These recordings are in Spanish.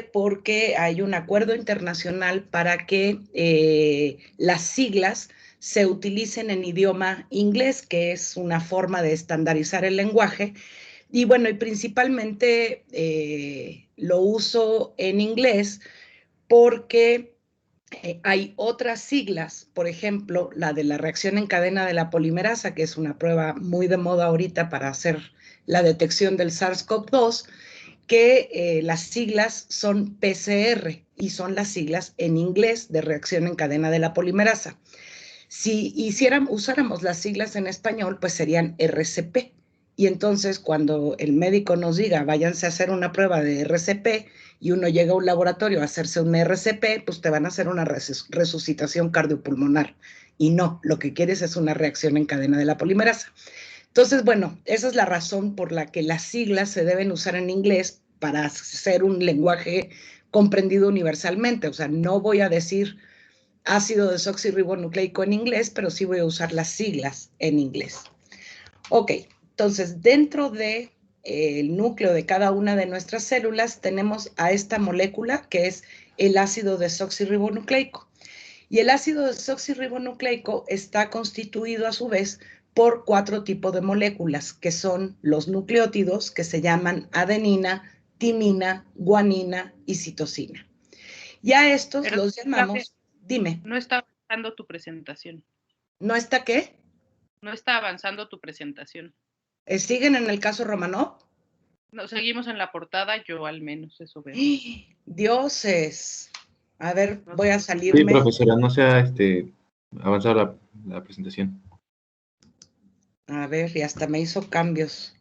porque hay un acuerdo internacional para que las siglas se utilicen en idioma inglés, que es una forma de estandarizar el lenguaje. Y bueno, y principalmente lo uso en inglés porque hay otras siglas, por ejemplo, la de la reacción en cadena de la polimerasa, que es una prueba muy de moda ahorita para hacer la detección del SARS-CoV-2, que las siglas son PCR y son las siglas en inglés de reacción en cadena de la polimerasa. Si usáramos las siglas en español, pues serían RCP. Y entonces, cuando el médico nos diga, váyanse a hacer una prueba de RCP, y uno llega a un laboratorio a hacerse un RCP, pues te van a hacer una resucitación cardiopulmonar. Y no, lo que quieres es una reacción en cadena de la polimerasa. Entonces, bueno, esa es la razón por la que las siglas se deben usar en inglés para hacer un lenguaje comprendido universalmente. O sea, no voy a decir ácido desoxirribonucleico en inglés, pero sí voy a usar las siglas en inglés. Ok, entonces dentro de el núcleo de cada una de nuestras células tenemos a esta molécula que es el ácido desoxirribonucleico. Y el ácido desoxirribonucleico está constituido a su vez por 4 tipos de moléculas, que son los nucleótidos, que se llaman adenina, timina, guanina y citosina. Y a estos Pero los llamamos, dime. No está avanzando tu presentación. ¿No está qué? No está avanzando tu presentación. ¿Siguen en el caso Romanov? No, seguimos en la portada, yo al menos, eso veo. Dioses. A ver, voy a salirme. Sí, profesora, no se ha avanzado la presentación. A ver, y hasta me hizo cambios.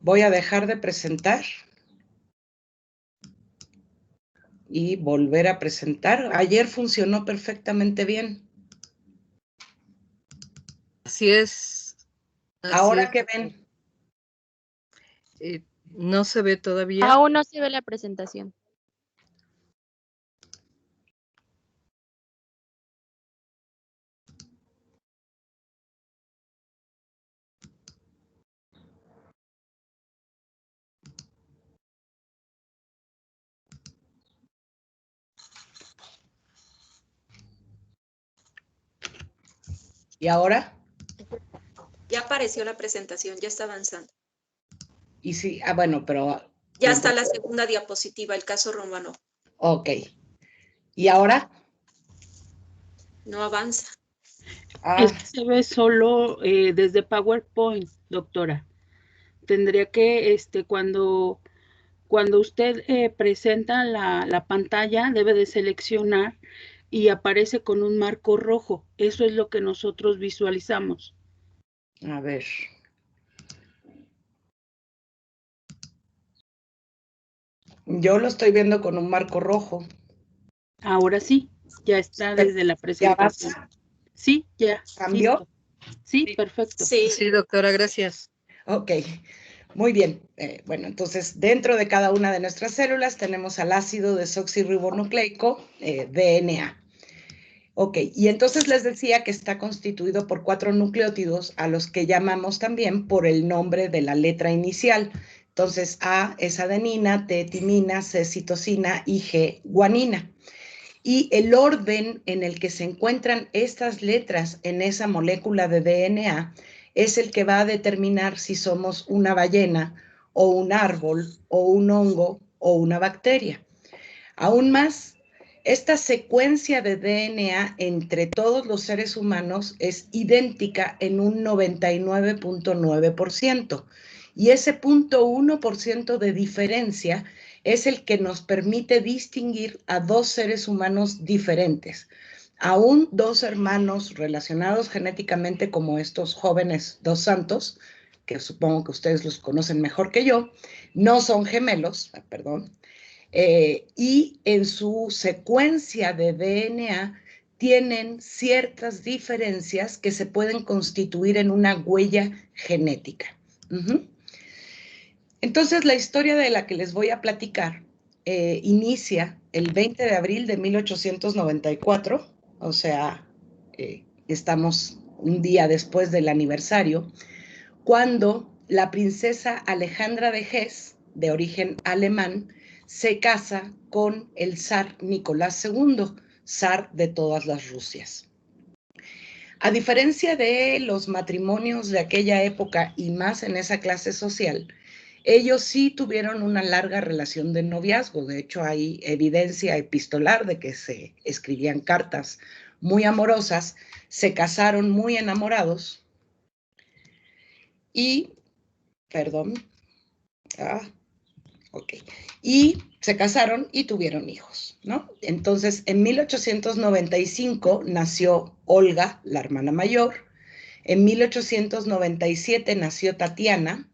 Voy a dejar de presentar y volver a presentar. Ayer funcionó perfectamente bien. Así es. ¿Ahora qué ven? No se ve todavía. Aún no se ve la presentación. ¿Y ahora? Ya apareció la presentación, ya está avanzando. Y sí, bueno, pero... Ya está la segunda diapositiva, el caso Romanov. Ok. ¿Y ahora? No avanza. Es que se ve solo desde PowerPoint, doctora. Tendría que, cuando usted presenta la pantalla, debe de seleccionar y aparece con un marco rojo. Eso es lo que nosotros visualizamos. A ver. Yo lo estoy viendo con un marco rojo. Ahora sí, ya está desde la presentación. Sí, ya. ¿Cambió? Sí, perfecto. Sí, doctora, gracias. Ok, muy bien. Bueno, entonces dentro de cada una de nuestras células tenemos al ácido desoxirribonucleico, DNA. Ok, y entonces les decía que está constituido por 4 nucleótidos a los que llamamos también por el nombre de la letra inicial. Entonces A es adenina, T timina, C citosina y G guanina. Y el orden en el que se encuentran estas letras en esa molécula de DNA es el que va a determinar si somos una ballena o un árbol o un hongo o una bacteria. Aún más, esta secuencia de DNA entre todos los seres humanos es idéntica en un 99.9%. Y ese 0.1% de diferencia es el que nos permite distinguir a 2 seres humanos diferentes. Aún 2 hermanos relacionados genéticamente como estos jóvenes dos santos, que supongo que ustedes los conocen mejor que yo, no son gemelos, perdón, y en su secuencia de DNA tienen ciertas diferencias que se pueden constituir en una huella genética. Entonces, la historia de la que les voy a platicar inicia el 20 de abril de 1894, o sea, estamos un día después del aniversario, cuando la princesa Alejandra de Hesse, de origen alemán, se casa con el zar Nicolás II, zar de todas las Rusias. A diferencia de los matrimonios de aquella época y más en esa clase social, ellos sí tuvieron una larga relación de noviazgo. De hecho, hay evidencia epistolar de que se escribían cartas muy amorosas, se casaron muy enamorados y, y se casaron y tuvieron hijos, ¿no? Entonces, en 1895 nació Olga, la hermana mayor. En 1897 nació Tatiana.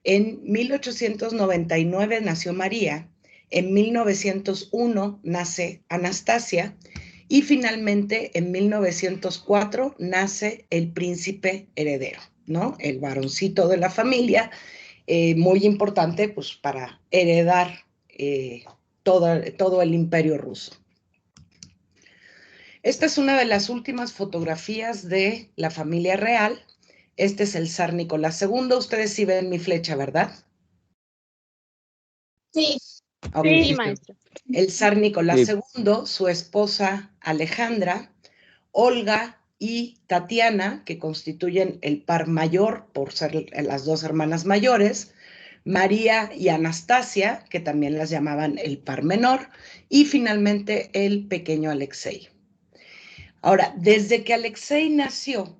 En 1899 nació María. En 1901 nace Anastasia. Y finalmente, en 1904 nace el príncipe heredero, ¿no? El varoncito de la familia, muy importante pues, para heredar todo el imperio ruso. Esta es una de las últimas fotografías de la familia real. Este es el zar Nicolás II. Ustedes sí ven mi flecha, ¿verdad? Sí. Okay. Sí, maestra. El zar Nicolás Sí. II, su esposa Alejandra, Olga y Tatiana, que constituyen el par mayor por ser las dos hermanas mayores, María y Anastasia, que también las llamaban el par menor, y finalmente el pequeño Alexei. Ahora, desde que Alexei nació,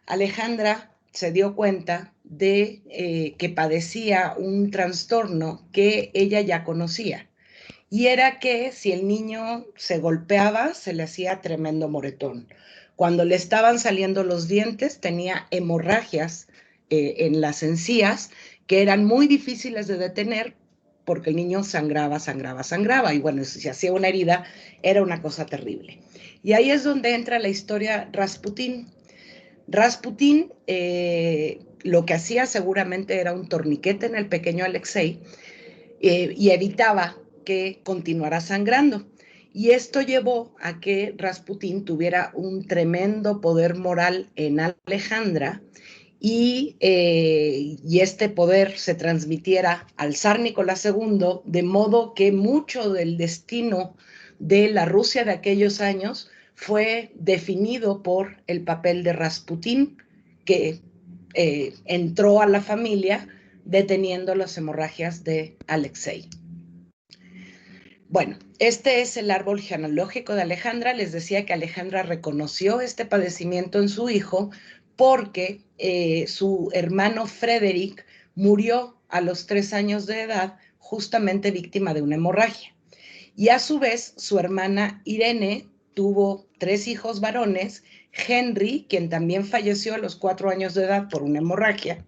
Alejandra se dio cuenta de que padecía un trastorno que ella ya conocía, y era que si el niño se golpeaba, se le hacía tremendo moretón. Cuando le estaban saliendo los dientes, tenía hemorragias en las encías que eran muy difíciles de detener porque el niño sangraba, y bueno, si se hacía una herida, era una cosa terrible. Y ahí es donde entra la historia Rasputín. Rasputín lo que hacía seguramente era un torniquete en el pequeño Alexei y evitaba que continuara sangrando. Y esto llevó a que Rasputín tuviera un tremendo poder moral en Alejandra y este poder se transmitiera al zar Nicolás II, de modo que mucho del destino de la Rusia de aquellos años fue definido por el papel de Rasputín, que entró a la familia deteniendo las hemorragias de Alexei. Bueno, este es el árbol genealógico de Alejandra. Les decía que Alejandra reconoció este padecimiento en su hijo porque su hermano Frederick murió a los 3 años de edad, justamente víctima de una hemorragia. Y a su vez, su hermana Irene tuvo 3 hijos varones, Henry, quien también falleció a los 4 años de edad por una hemorragia,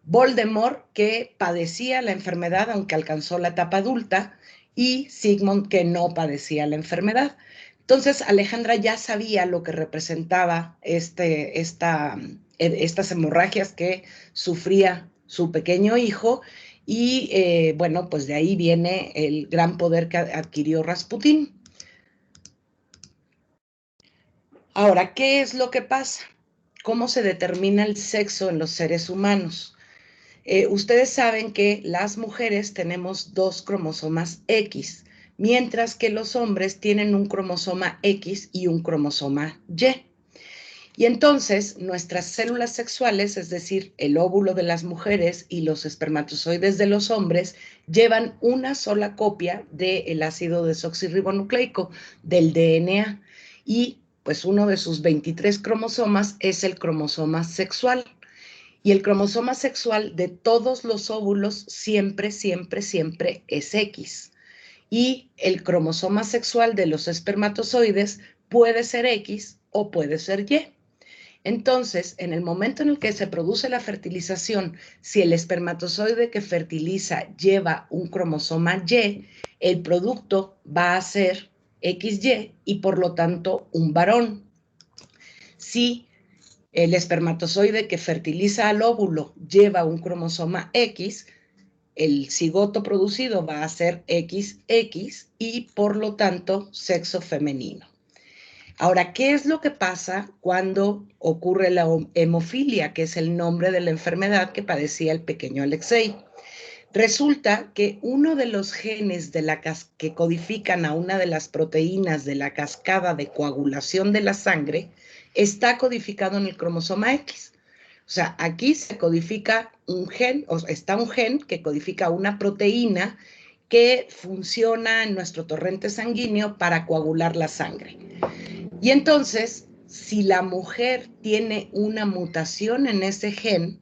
Voldemort, que padecía la enfermedad aunque alcanzó la etapa adulta, y Sigmund, que no padecía la enfermedad. Entonces, Alejandra ya sabía lo que representaba estas hemorragias que sufría su pequeño hijo, y bueno, pues de ahí viene el gran poder que adquirió Rasputín. Ahora, ¿qué es lo que pasa? ¿Cómo se determina el sexo en los seres humanos? Ustedes saben que las mujeres tenemos 2 cromosomas X, mientras que los hombres tienen un cromosoma X y un cromosoma Y. Y entonces nuestras células sexuales, es decir, el óvulo de las mujeres y los espermatozoides de los hombres, llevan una sola copia del ácido desoxirribonucleico, del DNA, y pues uno de sus 23 cromosomas es el cromosoma sexual. Y el cromosoma sexual de todos los óvulos siempre es X. Y el cromosoma sexual de los espermatozoides puede ser X o puede ser Y. Entonces, en el momento en el que se produce la fertilización, si el espermatozoide que fertiliza lleva un cromosoma Y, el producto va a ser XY y por lo tanto un varón. Si el espermatozoide que fertiliza al óvulo lleva un cromosoma X, el cigoto producido va a ser XX y por lo tanto sexo femenino. Ahora, ¿qué es lo que pasa cuando ocurre la hemofilia, que es el nombre de la enfermedad que padecía el pequeño Alexei? Resulta que uno de los genes que codifican a una de las proteínas de la cascada de coagulación de la sangre está codificado en el cromosoma X. O sea, aquí se codifica un gen, o sea, está un gen que codifica una proteína que funciona en nuestro torrente sanguíneo para coagular la sangre. Y entonces, si la mujer tiene una mutación en ese gen,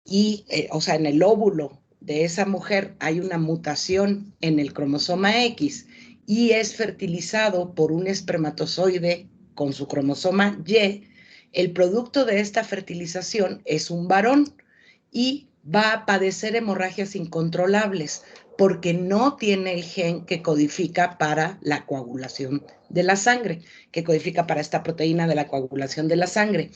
y, o sea, en el óvulo de esa mujer hay una mutación en el cromosoma X y es fertilizado por un espermatozoide con su cromosoma Y, el producto de esta fertilización es un varón y va a padecer hemorragias incontrolables porque no tiene el gen que codifica para la coagulación de la sangre, que codifica para esta proteína de la coagulación de la sangre.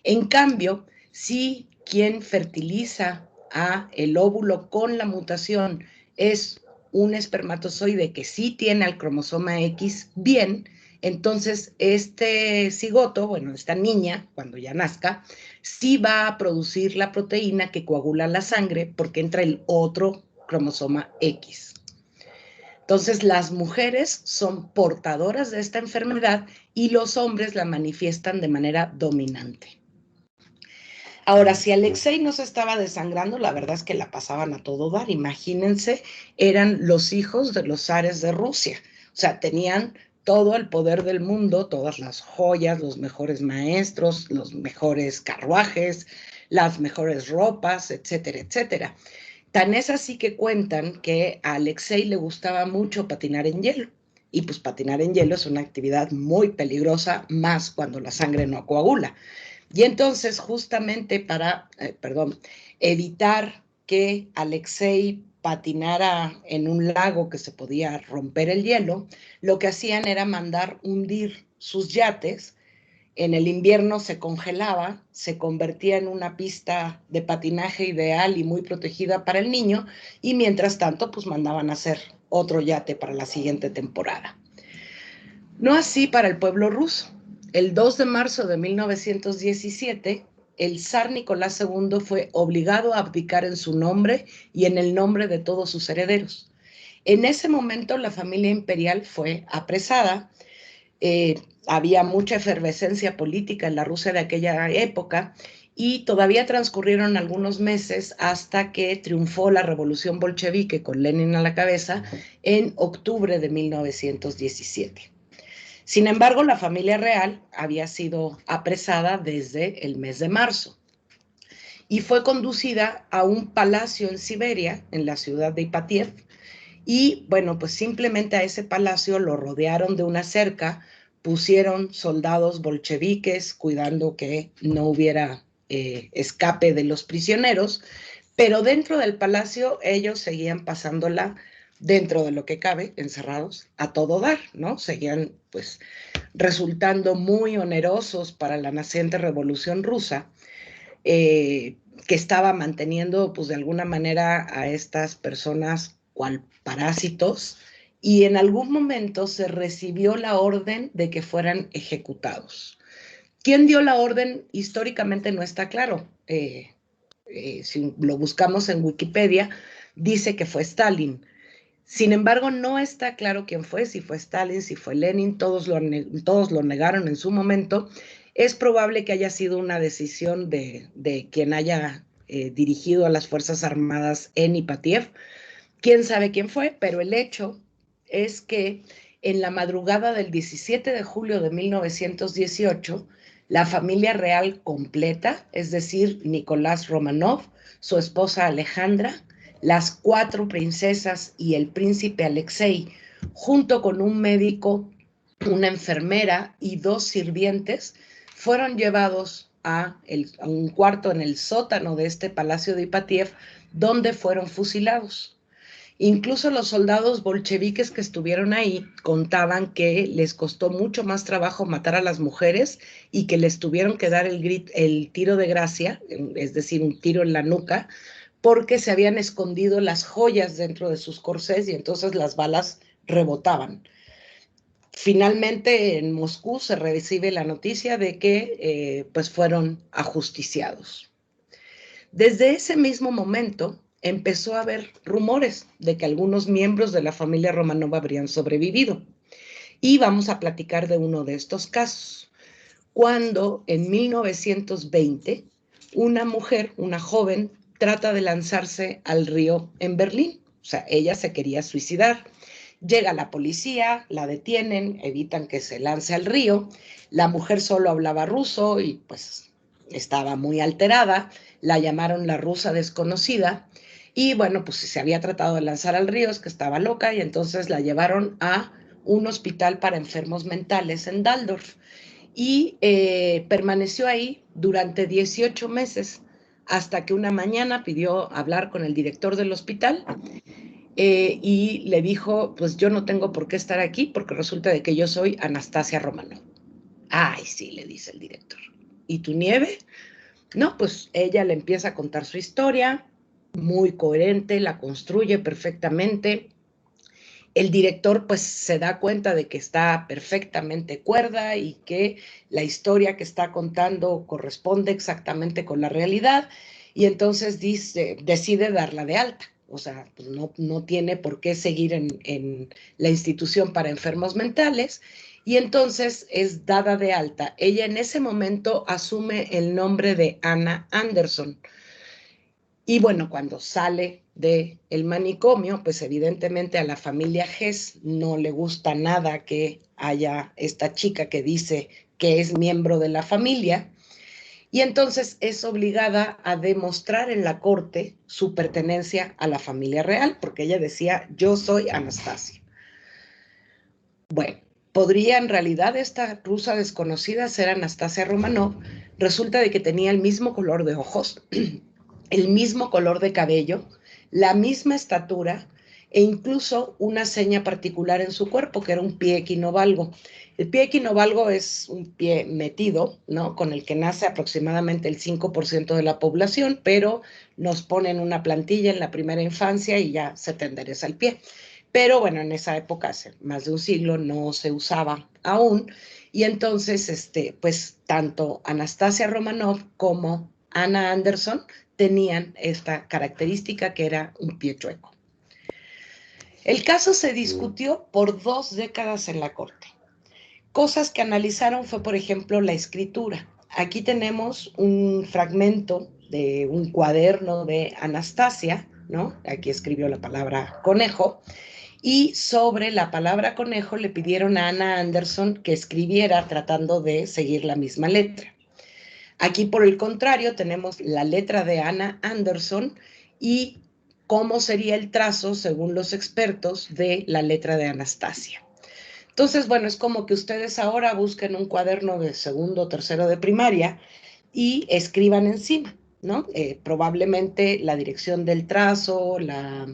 En cambio, si quien fertiliza a el óvulo con la mutación es un espermatozoide que sí tiene al cromosoma X bien, entonces este cigoto, bueno, esta niña, cuando ya nazca, sí va a producir la proteína que coagula la sangre porque entra el otro cromosoma X. Entonces, las mujeres son portadoras de esta enfermedad y los hombres la manifiestan de manera dominante. Ahora, si Alexei no se estaba desangrando, la verdad es que la pasaban a todo dar. Imagínense, eran los hijos de los zares de Rusia. O sea, tenían todo el poder del mundo, todas las joyas, los mejores maestros, los mejores carruajes, las mejores ropas, etcétera, etcétera. Tan es así que cuentan que a Alexei le gustaba mucho patinar en hielo. Y pues patinar en hielo es una actividad muy peligrosa, más cuando la sangre no coagula. Y entonces, justamente para, evitar que Alexei patinara en un lago que se podía romper el hielo, lo que hacían era mandar hundir sus yates. En el invierno se congelaba, se convertía en una pista de patinaje ideal y muy protegida para el niño, y mientras tanto, pues mandaban a hacer otro yate para la siguiente temporada. No así para el pueblo ruso. El 2 de marzo de 1917, el zar Nicolás II fue obligado a abdicar en su nombre y en el nombre de todos sus herederos. En ese momento, la familia imperial fue apresada. Había mucha efervescencia política en la Rusia de aquella época y todavía transcurrieron algunos meses hasta que triunfó la revolución bolchevique con Lenin a la cabeza en octubre de 1917. Sin embargo, la familia real había sido apresada desde el mes de marzo y fue conducida a un palacio en Siberia, en la ciudad de Ipatiev, y bueno, pues simplemente a ese palacio lo rodearon de una cerca, pusieron soldados bolcheviques cuidando que no hubiera escape de los prisioneros, pero dentro del palacio ellos seguían pasándola dentro de lo que cabe, encerrados a todo dar, ¿no? Seguían pues resultando muy onerosos para la naciente revolución rusa, que estaba manteniendo pues de alguna manera a estas personas cual parásitos, y en algún momento se recibió la orden de que fueran ejecutados. ¿Quién dio la orden? Históricamente no está claro. Si lo buscamos en Wikipedia, dice que fue Stalin. Sin embargo, no está claro quién fue, si fue Stalin, si fue Lenin, todos lo negaron en su momento. Es probable que haya sido una decisión de quien haya dirigido a las Fuerzas Armadas en Ipatiev. Quién sabe quién fue, pero el hecho es que en la madrugada del 17 de julio de 1918, la familia real completa, es decir, Nicolás Romanov, su esposa Alejandra, las 4 princesas y el príncipe Alexei, junto con un médico, una enfermera y 2 sirvientes, fueron llevados a un cuarto en el sótano de este palacio de Ipatiev, donde fueron fusilados. Incluso los soldados bolcheviques que estuvieron ahí contaban que les costó mucho más trabajo matar a las mujeres y que les tuvieron que dar el tiro de gracia, es decir, un tiro en la nuca, porque se habían escondido las joyas dentro de sus corsés y entonces las balas rebotaban. Finalmente, en Moscú se recibe la noticia de que pues fueron ajusticiados. Desde ese mismo momento, empezó a haber rumores de que algunos miembros de la familia Romanov habrían sobrevivido. Y vamos a platicar de uno de estos casos. Cuando en 1920 una mujer, una joven, trata de lanzarse al río en Berlín. O sea, ella se quería suicidar. Llega la policía, la detienen, evitan que se lance al río. La mujer solo hablaba ruso y pues estaba muy alterada. La llamaron la rusa desconocida. Y bueno, pues si se había tratado de lanzar al río es que estaba loca y entonces la llevaron a un hospital para enfermos mentales en Daldorf. Y permaneció ahí durante 18 meses hasta que una mañana pidió hablar con el director del hospital y le dijo, pues yo no tengo por qué estar aquí porque resulta de que yo soy Anastasia Romanov. Ay, sí, le dice el director. ¿Y tu nieve? No, pues ella le empieza a contar su historia, muy coherente, la construye perfectamente. El director pues se da cuenta de que está perfectamente cuerda y que la historia que está contando corresponde exactamente con la realidad y entonces decide darla de alta. O sea, pues no tiene por qué seguir en la institución para enfermos mentales y entonces es dada de alta. Ella en ese momento asume el nombre de Anna Anderson. Y bueno, cuando sale del manicomio, pues evidentemente a la familia Hess no le gusta nada que haya esta chica que dice que es miembro de la familia, y entonces es obligada a demostrar en la corte su pertenencia a la familia real, porque ella decía, yo soy Anastasia. Bueno, podría en realidad esta rusa desconocida ser Anastasia Romanov. Resulta de que tenía el mismo color de ojos, el mismo color de cabello, la misma estatura e incluso una seña particular en su cuerpo, que era un pie equinovalgo. El pie equinovalgo es un pie metido, ¿no? Con el que nace aproximadamente el 5% de la población, pero nos ponen una plantilla en la primera infancia y ya se te endereza el pie. Pero bueno, en esa época, hace más de un siglo, no se usaba aún. Y entonces, pues tanto Anastasia Romanov como Anna Anderson tenían esta característica que era un pie chueco. El caso se discutió por 2 décadas en la corte. Cosas que analizaron fue, por ejemplo, la escritura. Aquí tenemos un fragmento de un cuaderno de Anastasia, ¿no? Aquí escribió la palabra conejo, y sobre la palabra conejo le pidieron a Anna Anderson que escribiera tratando de seguir la misma letra. Aquí, por el contrario, tenemos la letra de Anna Anderson y cómo sería el trazo, según los expertos, de la letra de Anastasia. Entonces, bueno, es como que ustedes ahora busquen un cuaderno de segundo o tercero de primaria y escriban encima, ¿no? Probablemente la dirección del trazo, la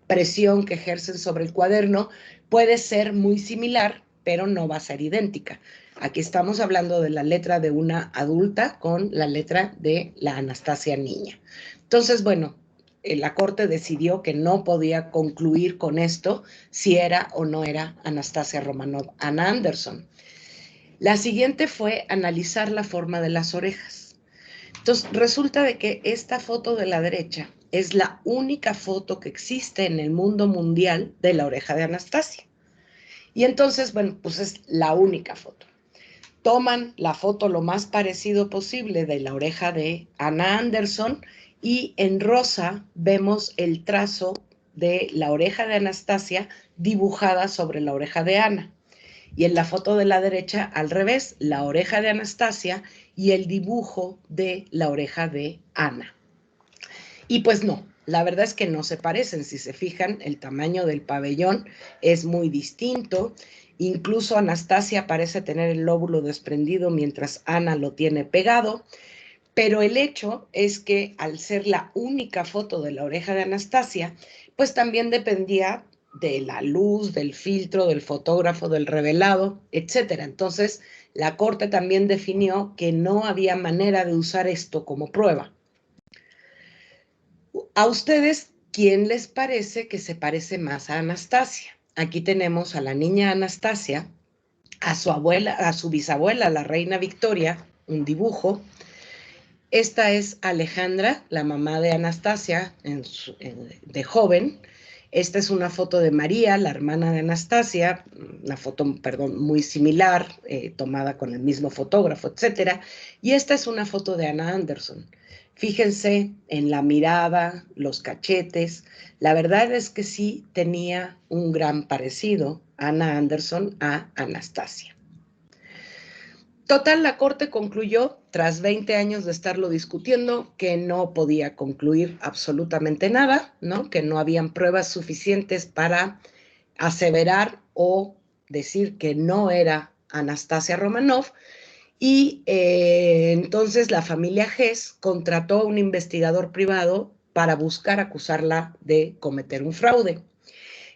presión que ejercen sobre el cuaderno puede ser muy similar, pero no va a ser idéntica. Aquí estamos hablando de la letra de una adulta con la letra de la Anastasia niña. Entonces, bueno, la corte decidió que no podía concluir con esto si era o no era Anastasia Romanov, Anna Anderson. La siguiente fue analizar la forma de las orejas. Entonces, resulta de que esta foto de la derecha es la única foto que existe en el mundo mundial de la oreja de Anastasia. Y entonces, bueno, pues es la única foto. Toman la foto lo más parecido posible de la oreja de Anna Anderson y en rosa vemos el trazo de la oreja de Anastasia dibujada sobre la oreja de Ana. Y en la foto de la derecha, al revés, la oreja de Anastasia y el dibujo de la oreja de Ana. Y pues no, la verdad es que no se parecen. Si se fijan, el tamaño del pabellón es muy distinto. Incluso Anastasia parece tener el lóbulo desprendido mientras Ana lo tiene pegado. Pero el hecho es que al ser la única foto de la oreja de Anastasia, pues también dependía de la luz, del filtro, del fotógrafo, del revelado, etc. Entonces, la corte también definió que no había manera de usar esto como prueba. ¿A ustedes quién les parece que se parece más a Anastasia? Aquí tenemos a la niña Anastasia, a su abuela, a su bisabuela, la reina Victoria, un dibujo, Esta es Alejandra, la mamá de Anastasia, de joven. Esta es una foto de María, la hermana de Anastasia, una foto, perdón, muy similar, tomada con el mismo fotógrafo, etc. Y esta es una foto de Anna Anderson. Fíjense en la mirada, los cachetes. La verdad es que sí tenía un gran parecido Anna Anderson a Anastasia. Total, la Corte concluyó, tras 20 años de estarlo discutiendo, que no podía concluir absolutamente nada, ¿no? Que no habían pruebas suficientes para aseverar o decir que no era Anastasia Romanov, y entonces la familia Hess contrató a un investigador privado para buscar acusarla de cometer un fraude.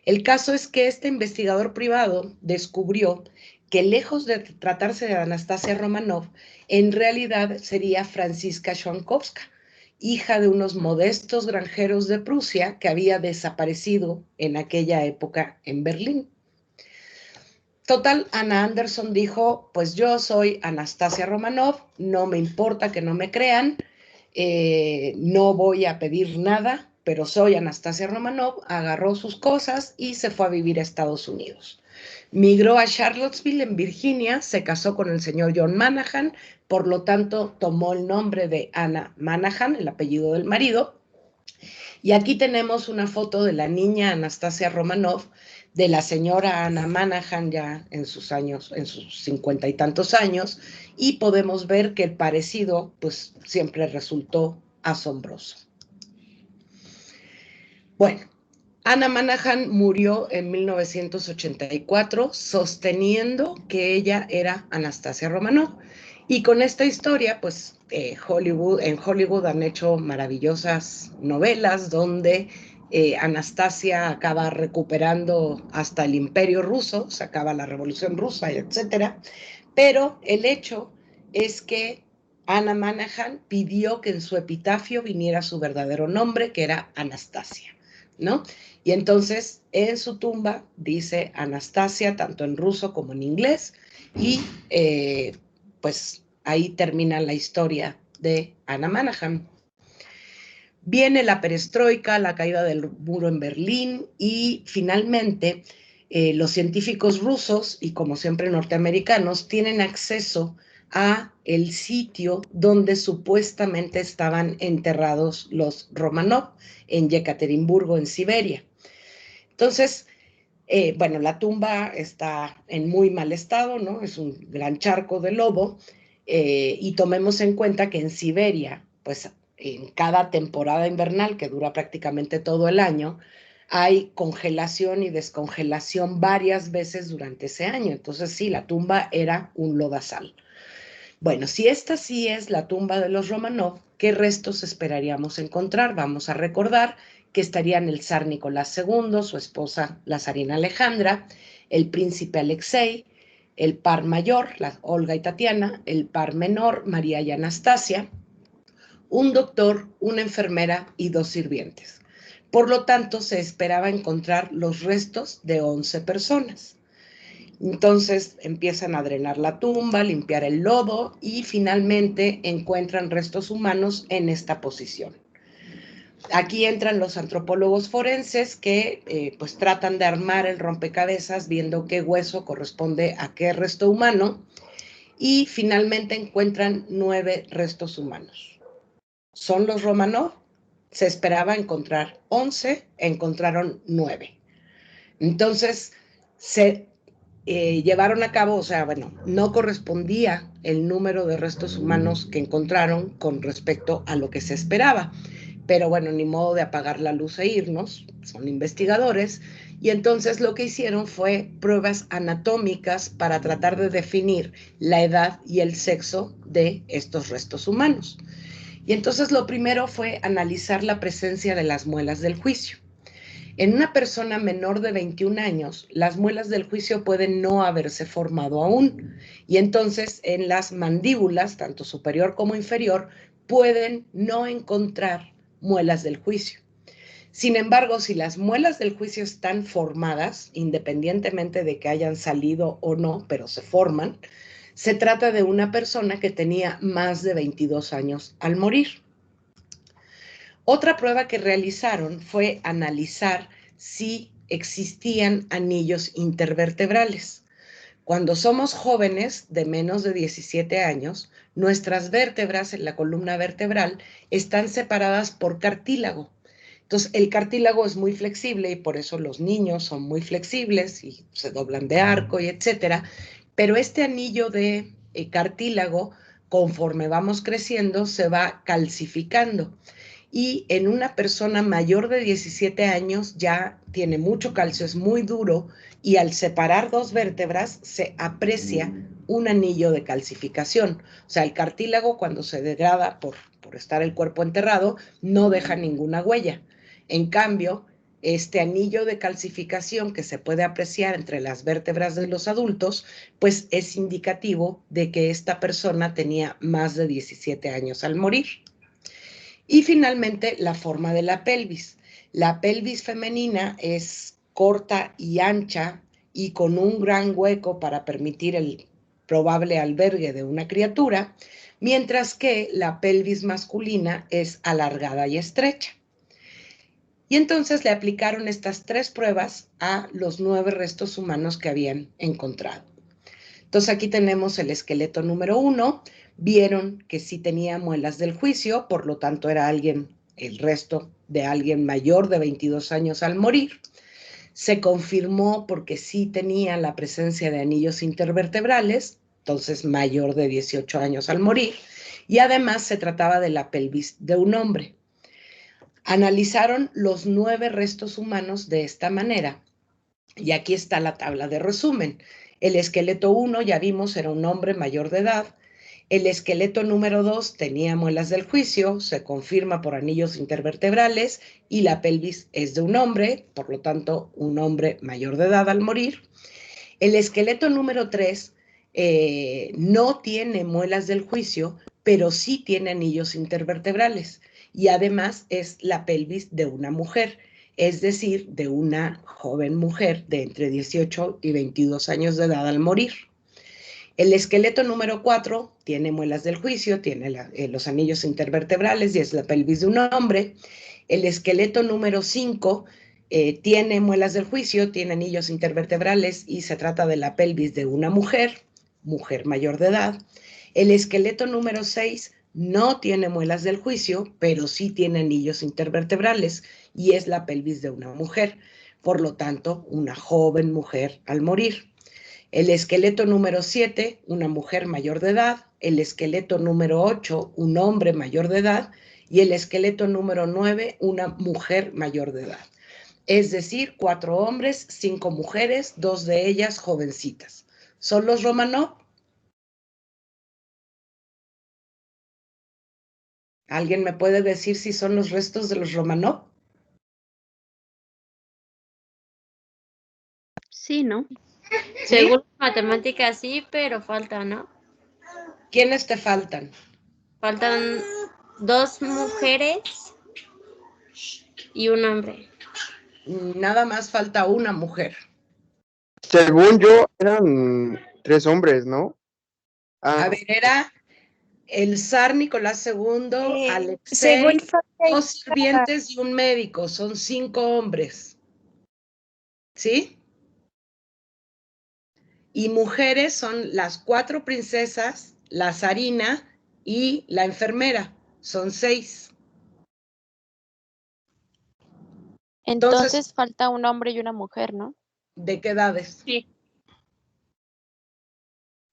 El caso es que este investigador privado descubrió que lejos de tratarse de Anastasia Romanov, en realidad sería Franziska Schwankowska, hija de unos modestos granjeros de Prusia que había desaparecido en aquella época en Berlín. Total, Anna Anderson dijo, pues yo soy Anastasia Romanov, no me importa que no me crean, no voy a pedir nada, pero soy Anastasia Romanov, agarró sus cosas y se fue a vivir a Estados Unidos. Migró a Charlottesville, en Virginia, se casó con el señor John Manahan, por lo tanto tomó el nombre de Anna Manahan, el apellido del marido. Y aquí tenemos una foto de la niña Anastasia Romanov, de la señora Anna Manahan ya en sus 50 y tantos años, y podemos ver que el parecido pues siempre resultó asombroso. Bueno, Anna Manahan murió en 1984 sosteniendo que ella era Anastasia Romanov. Y con esta historia, pues en Hollywood han hecho maravillosas novelas donde Anastasia acaba recuperando hasta el Imperio Ruso, se acaba la Revolución Rusa, etc. Pero el hecho es que Anna Manahan pidió que en su epitafio viniera su verdadero nombre, que era Anastasia, ¿no? Y entonces en su tumba dice Anastasia, tanto en ruso como en inglés, y pues ahí termina la historia de Anna Manahan. Viene la perestroika, la caída del muro en Berlín, y finalmente los científicos rusos, y como siempre norteamericanos, tienen acceso a el sitio donde supuestamente estaban enterrados los Romanov, en Yekaterinburgo, en Siberia. Entonces, bueno, la tumba está en muy mal estado, ¿no? Es un gran charco de lodo, y tomemos en cuenta que en Siberia, pues en cada temporada invernal, que dura prácticamente todo el año, hay congelación y descongelación varias veces durante ese año. Entonces, sí, la tumba era un lodazal. Bueno, si esta sí es la tumba de los Romanov, ¿qué restos esperaríamos encontrar? Vamos a recordar que estarían el zar Nicolás II, su esposa la zarina Alejandra, el príncipe Alexei, el par mayor, Olga y Tatiana, el par menor, María y Anastasia, un doctor, una enfermera y 2 sirvientes. Por lo tanto, se esperaba encontrar los restos de 11 personas. Entonces empiezan a drenar la tumba, limpiar el lodo y finalmente encuentran restos humanos en esta posición. Aquí entran los antropólogos forenses que pues tratan de armar el rompecabezas viendo qué hueso corresponde a qué resto humano, y finalmente encuentran 9 restos humanos. ¿Son los Romanov? Se esperaba encontrar 11, encontraron 9. Entonces se llevaron a cabo, o sea, bueno, no correspondía el número de restos humanos que encontraron con respecto a lo que se esperaba. Pero bueno, ni modo de apagar la luz e irnos, son investigadores, y entonces lo que hicieron fue pruebas anatómicas para tratar de definir la edad y el sexo de estos restos humanos. Y entonces lo primero fue analizar la presencia de las muelas del juicio. En una persona menor de 21 años, las muelas del juicio pueden no haberse formado aún, y entonces en las mandíbulas, tanto superior como inferior, pueden no encontrar muelas del juicio. Sin embargo, si las muelas del juicio están formadas, independientemente de que hayan salido o no, pero se forman, Se trata de una persona que tenía más de 22 años al morir. Otra prueba que realizaron fue analizar si existían anillos intervertebrales. Cuando somos jóvenes de menos de 17 años, nuestras vértebras en la columna vertebral están separadas por cartílago. Entonces, el cartílago es muy flexible y por eso los niños son muy flexibles y se doblan de arco y etcétera. Pero este anillo de cartílago, conforme vamos creciendo, se va calcificando. Y en una persona mayor de 17 años ya tiene mucho calcio, es muy duro, y al separar dos vértebras se aprecia un anillo de calcificación. O sea, el cartílago cuando se degrada por estar el cuerpo enterrado no deja ninguna huella. En cambio, este anillo de calcificación que se puede apreciar entre las vértebras de los adultos, pues es indicativo de que esta persona tenía más de 17 años al morir. Y finalmente, la forma de la pelvis. La pelvis femenina es corta y ancha y con un gran hueco para permitir el probable albergue de una criatura, mientras que la pelvis masculina es alargada y estrecha. Y entonces le aplicaron estas 3 pruebas a los 9 restos humanos que habían encontrado. Entonces aquí tenemos el esqueleto número 1, vieron que sí tenía muelas del juicio, por lo tanto era el resto de alguien mayor de 22 años al morir. Se confirmó porque sí tenía la presencia de anillos intervertebrales, entonces mayor de 18 años al morir, y además se trataba de la pelvis de un hombre. Analizaron los 9 restos humanos de esta manera, y aquí está la tabla de resumen. El esqueleto 1, ya vimos, era un hombre mayor de edad. El esqueleto número 2 tenía muelas del juicio, se confirma por anillos intervertebrales, y la pelvis es de un hombre, por lo tanto, un hombre mayor de edad al morir. El esqueleto número 3 no tiene muelas del juicio, pero sí tiene anillos intervertebrales, y además es la pelvis de una mujer, es decir, de una joven mujer de entre 18 y 22 años de edad al morir. El esqueleto número 4 tiene muelas del juicio, tiene los anillos intervertebrales y es la pelvis de un hombre. El esqueleto número 5 tiene muelas del juicio, tiene anillos intervertebrales y se trata de la pelvis de una mujer, mujer mayor de edad. El esqueleto número 6 no tiene muelas del juicio, pero sí tiene anillos intervertebrales y es la pelvis de una mujer, por lo tanto, una joven mujer al morir. El esqueleto número 7, una mujer mayor de edad. El esqueleto número 8, un hombre mayor de edad. Y el esqueleto número 9, una mujer mayor de edad. Es decir, 4 hombres, 5 mujeres, 2 de ellas jovencitas. ¿Son los Romanov? ¿Alguien me puede decir si son los restos de los Romanov? Sí, ¿no? ¿Sí? Según matemáticas sí, pero falta, ¿no? ¿Quiénes te faltan? Faltan 2 mujeres y un hombre. Nada más falta una mujer. Según yo, eran 3 hombres, ¿no? A ver, era el zar Nicolás II, Alexei, según 2 sirvientes y un médico. Son 5 hombres. ¿Sí? Y mujeres son las 4 princesas, la zarina y la enfermera. Son 6. Entonces falta un hombre y una mujer, ¿no? ¿De qué edades? Sí.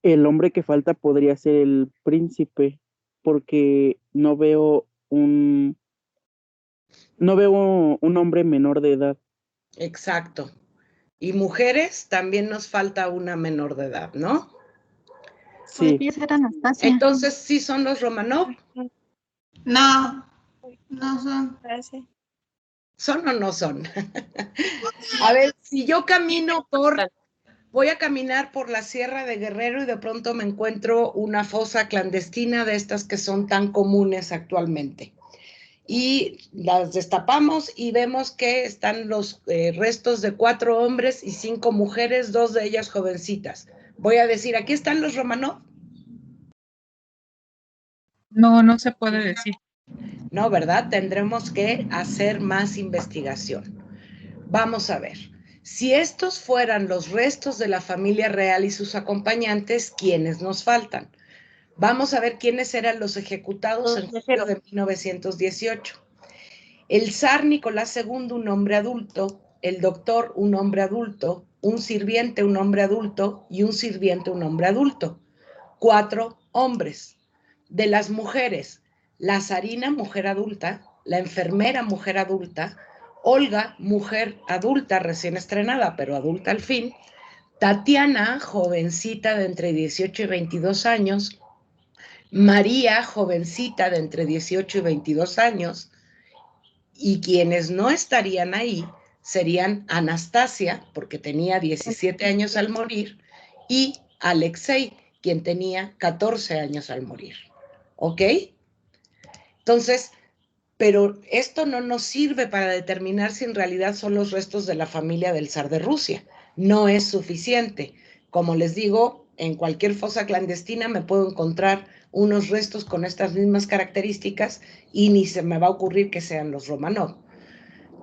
El hombre que falta podría ser el príncipe, porque no veo un hombre menor de edad. Exacto. Y mujeres también nos falta una menor de edad, ¿no? Sí. Podría ser Anastasia. Entonces, ¿sí son los Romanov? No, no son. Gracias. ¿Son o no son? A ver, si yo voy a caminar por la Sierra de Guerrero y de pronto me encuentro una fosa clandestina de estas que son tan comunes actualmente. Y las destapamos y vemos que están los restos de 4 hombres y 5 mujeres, 2 de ellas jovencitas. Voy a decir, ¿aquí están los Romanov? No, no se puede decir. No, ¿verdad? Tendremos que hacer más investigación. Vamos a ver. Si estos fueran los restos de la familia real y sus acompañantes, ¿quiénes nos faltan? Vamos a ver quiénes eran los ejecutados en julio de 1918. El zar Nicolás II, un hombre adulto, el doctor, un hombre adulto, un sirviente, un hombre adulto y un sirviente, un hombre adulto. 4 hombres. De las mujeres, la zarina, mujer adulta, la enfermera, mujer adulta, Olga, mujer adulta recién estrenada, pero adulta al fin, Tatiana, jovencita de entre 18 y 22 años, María, jovencita de entre 18 y 22 años, y quienes no estarían ahí serían Anastasia, porque tenía 17 años al morir, y Alexei, quien tenía 14 años al morir. ¿Ok? Entonces, pero esto no nos sirve para determinar si en realidad son los restos de la familia del zar de Rusia. No es suficiente. Como les digo, en cualquier fosa clandestina me puedo encontrar unos restos con estas mismas características y ni se me va a ocurrir que sean los Romanov.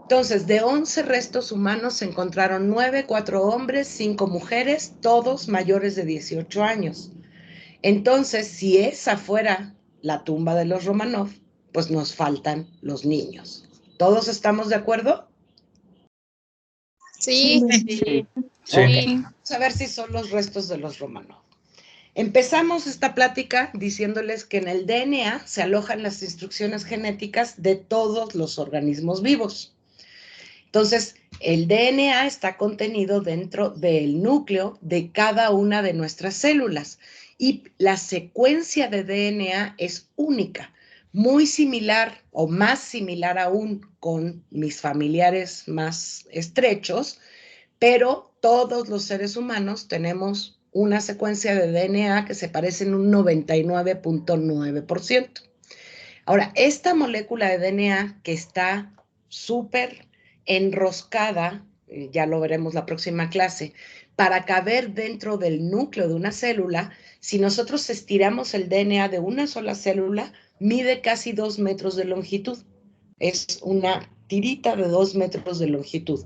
Entonces, de 11 restos humanos se encontraron 9, 4 hombres, 5 mujeres, todos mayores de 18 años. Entonces, si esa fuera la tumba de los Romanov, pues nos faltan los niños. ¿Todos estamos de acuerdo? Sí. Sí. Ok, vamos a ver si son los restos de los Romanov. Empezamos esta plática diciéndoles que en el DNA se alojan las instrucciones genéticas de todos los organismos vivos. Entonces, el DNA está contenido dentro del núcleo de cada una de nuestras células y la secuencia de DNA es única, muy similar o más similar aún con mis familiares más estrechos, pero todos los seres humanos tenemos una secuencia de DNA que se parece en un 99.9%. Ahora, esta molécula de DNA que está súper enroscada, ya lo veremos la próxima clase, para caber dentro del núcleo de una célula, si nosotros estiramos el DNA de una sola célula, mide casi 2 metros de longitud. Es una tirita de 2 metros de longitud.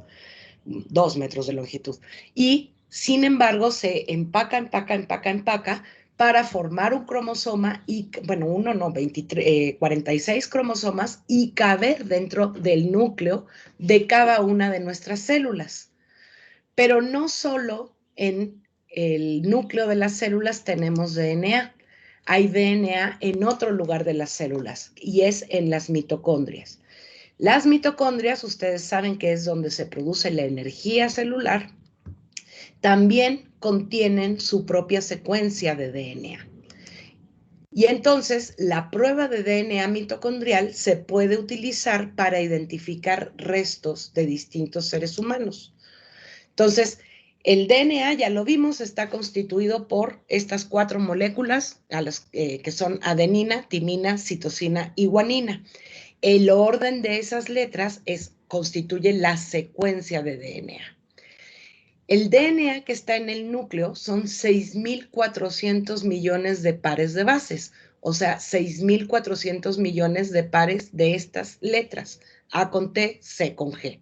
2 metros de longitud. Y, sin embargo, se empaca para formar un cromosoma y, bueno, 46 cromosomas y caber dentro del núcleo de cada una de nuestras células. Pero no solo en el núcleo de las células tenemos DNA. Hay DNA en otro lugar de las células y es en las mitocondrias. Las mitocondrias, ustedes saben que es donde se produce la energía celular, también contienen su propia secuencia de DNA. Y entonces, la prueba de DNA mitocondrial se puede utilizar para identificar restos de distintos seres humanos. Entonces, el DNA, ya lo vimos, está constituido por estas 4 moléculas, que son adenina, timina, citosina y guanina. El orden de esas letras constituye la secuencia de DNA. El DNA que está en el núcleo son 6.400 millones de pares de bases, o sea, 6.400 millones de pares de estas letras, A con T, C con G.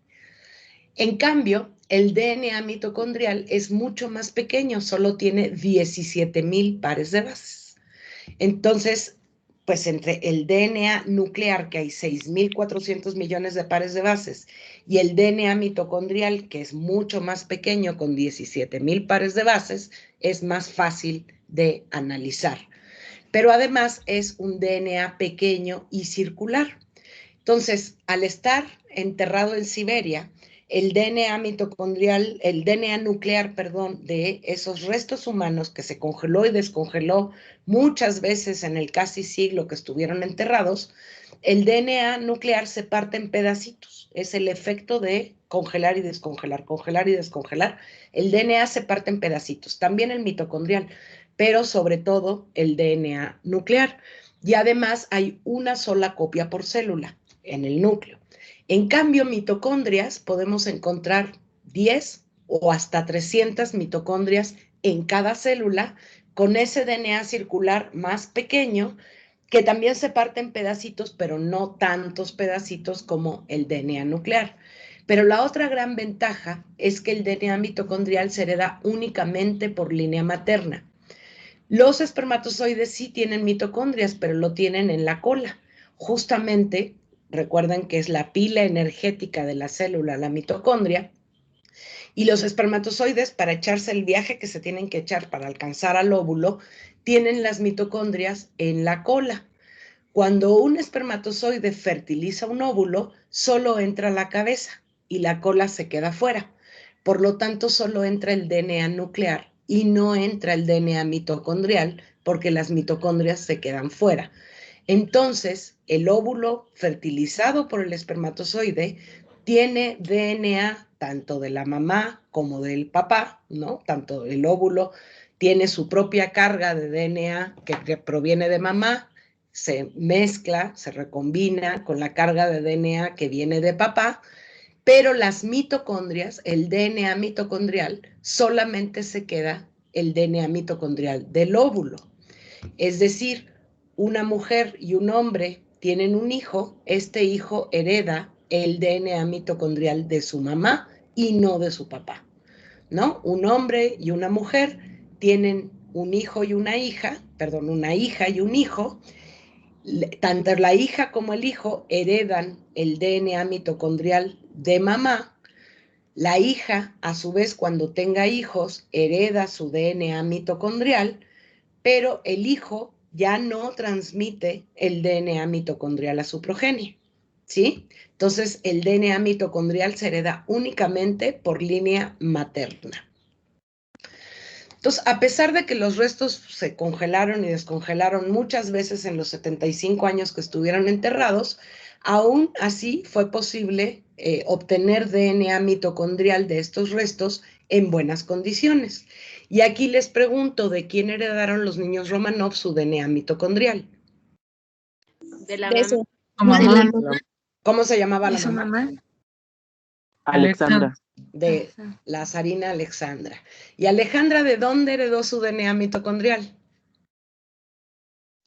En cambio, el DNA mitocondrial es mucho más pequeño, solo tiene 17.000 pares de bases. Entonces, pues entre el DNA nuclear, que hay 6.400 millones de pares de bases, y el DNA mitocondrial, que es mucho más pequeño, con 17.000 pares de bases, es más fácil de analizar. Pero además es un DNA pequeño y circular. Entonces, al estar enterrado en Siberia, el DNA mitocondrial, el DNA nuclear, perdón, de esos restos humanos que se congeló y descongeló muchas veces en el casi siglo que estuvieron enterrados, el DNA nuclear se parte en pedacitos. Es el efecto de congelar y descongelar, congelar y descongelar. El DNA se parte en pedacitos, también el mitocondrial, pero sobre todo el DNA nuclear. Y además hay una sola copia por célula en el núcleo. En cambio, mitocondrias, podemos encontrar 10 o hasta 300 mitocondrias en cada célula con ese DNA circular más pequeño que también se parte en pedacitos, pero no tantos pedacitos como el DNA nuclear. Pero la otra gran ventaja es que el DNA mitocondrial se hereda únicamente por línea materna. Los espermatozoides sí tienen mitocondrias, pero lo tienen en la cola. Justamente, recuerden que es la pila energética de la célula, la mitocondria, y los espermatozoides, para echarse el viaje que se tienen que echar para alcanzar al óvulo, tienen las mitocondrias en la cola. Cuando un espermatozoide fertiliza un óvulo, solo entra a la cabeza y la cola se queda fuera. Por lo tanto, solo entra el DNA nuclear y no entra el DNA mitocondrial porque las mitocondrias se quedan fuera. Entonces, el óvulo fertilizado por el espermatozoide tiene DNA tanto de la mamá como del papá, ¿no? Tanto el óvulo tiene su propia carga de DNA que proviene de mamá, se mezcla, se recombina con la carga de DNA que viene de papá, pero las mitocondrias, el DNA mitocondrial, solamente se queda el DNA mitocondrial del óvulo. Es decir, una mujer y un hombre tienen un hijo, este hijo hereda el DNA mitocondrial de su mamá y no de su papá, ¿no? Un hombre y una mujer tienen un hijo y una hija, perdón, una hija y un hijo. Tanto la hija como el hijo heredan el DNA mitocondrial de mamá. La hija, a su vez, cuando tenga hijos, hereda su DNA mitocondrial, pero el hijo ya no transmite el DNA mitocondrial a su progenie, ¿sí? Entonces, el DNA mitocondrial se hereda únicamente por línea materna. Entonces, a pesar de que los restos se congelaron y descongelaron muchas veces en los 75 años que estuvieron enterrados, aún así fue posible obtener DNA mitocondrial de estos restos en buenas condiciones. Y aquí les pregunto, ¿de quién heredaron los niños Romanov su DNA mitocondrial? De la De mamá. su ¿Cómo se llamaba ¿Y la su mamá? mamá? Alexandra. De la zarina Alexandra. ¿Y Alejandra de dónde heredó su DNA mitocondrial?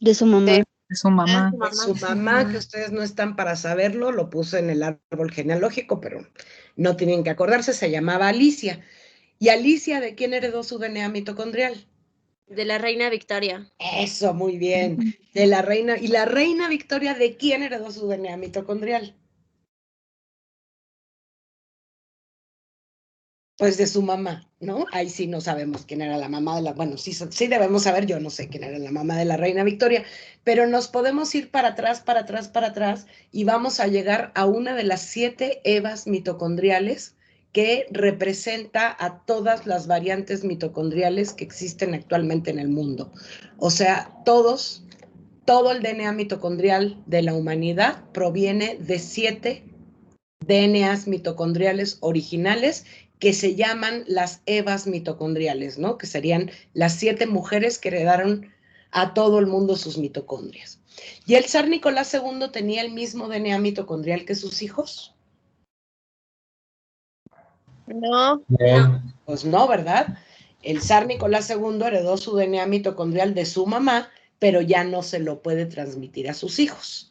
de su mamá. De su mamá. De su mamá, que ustedes no están para saberlo, lo puse en el árbol genealógico, pero no tienen que acordarse, se llamaba Alicia. ¿Y Alicia de quién heredó su DNA mitocondrial? De la reina Victoria. Eso, muy bien. De la reina. ¿Y la reina Victoria de quién heredó su DNA mitocondrial? Pues de su mamá, ¿no? Ahí sí no sabemos quién era la mamá de la, bueno, sí debemos saber, yo no sé quién era la mamá de la reina Victoria, pero nos podemos ir para atrás, para atrás, para atrás, y vamos a llegar a una de las 7 Evas mitocondriales que representa a todas las variantes mitocondriales que existen actualmente en el mundo. O sea, todo el DNA mitocondrial de la humanidad proviene de 7 DNAs mitocondriales originales que se llaman las Evas mitocondriales, ¿no? Que serían las 7 mujeres que heredaron a todo el mundo sus mitocondrias. ¿Y el zar Nicolás II tenía el mismo DNA mitocondrial que sus hijos? No. Pues no, ¿verdad? El zar Nicolás II heredó su DNA mitocondrial de su mamá, pero ya no se lo puede transmitir a sus hijos.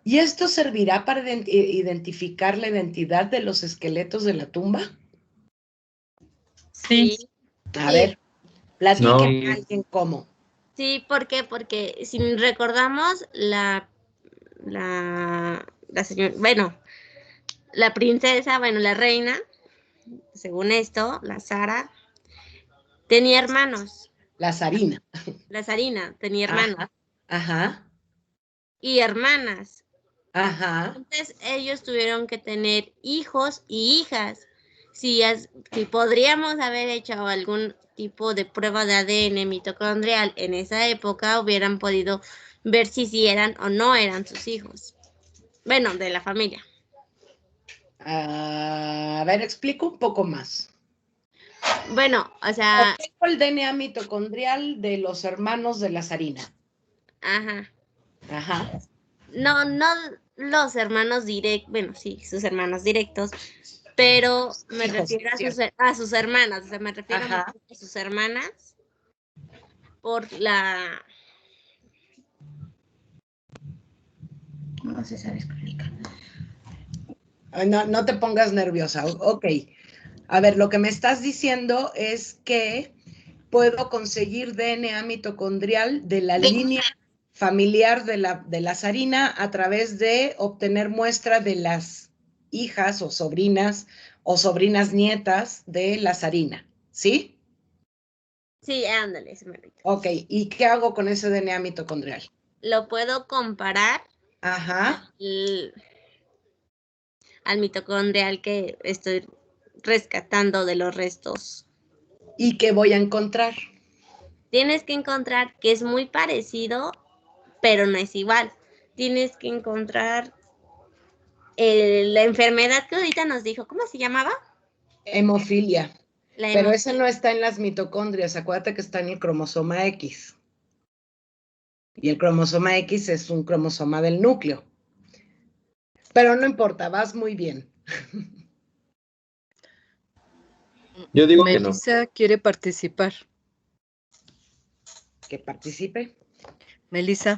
¿Y esto servirá para identificar la identidad de los esqueletos de la tumba? Sí. A ver, platíquenme No. alguien cómo. Sí, ¿por qué? Porque si recordamos la señora, bueno, la princesa, bueno, la reina, según esto, la Sara, tenía hermanos. La zarina. La zarina tenía hermanos. Ajá. Y hermanas. Ajá. Entonces ellos tuvieron que tener hijos y hijas. Si podríamos haber hecho algún tipo de prueba de ADN mitocondrial en esa época, hubieran podido ver si eran o no eran sus hijos. Bueno, de la familia. A ver, explico un poco más. Bueno, o sea... Tengo el DNA mitocondrial de los hermanos de la zarina. Ajá. Ajá. No los hermanos directos, bueno, sí, sus hermanos directos, pero me refiero a sus hermanas, o sea, me refiero a sus hermanas por No se sabe explicar. No te pongas nerviosa, ok. A ver, lo que me estás diciendo es que puedo conseguir DNA mitocondrial de la línea familiar de la zarina a través de obtener muestra de las hijas o sobrinas nietas de la zarina, ¿sí? Sí, ándale, señorita. Ok, ¿y qué hago con ese DNA mitocondrial? Lo puedo comparar Ajá. al mitocondrial que estoy rescatando de los restos. ¿Y qué voy a encontrar? Tienes que encontrar que es muy parecido, pero no es igual. Tienes que encontrar la enfermedad que ahorita nos dijo. ¿Cómo se llamaba? Hemofilia. La Pero hemofilia. ese no está en las mitocondrias. Acuérdate que está en el cromosoma X. Y el cromosoma X es un cromosoma del núcleo. Pero no importa, vas muy bien. Yo digo que no. Melissa quiere participar. Que participe. Melissa.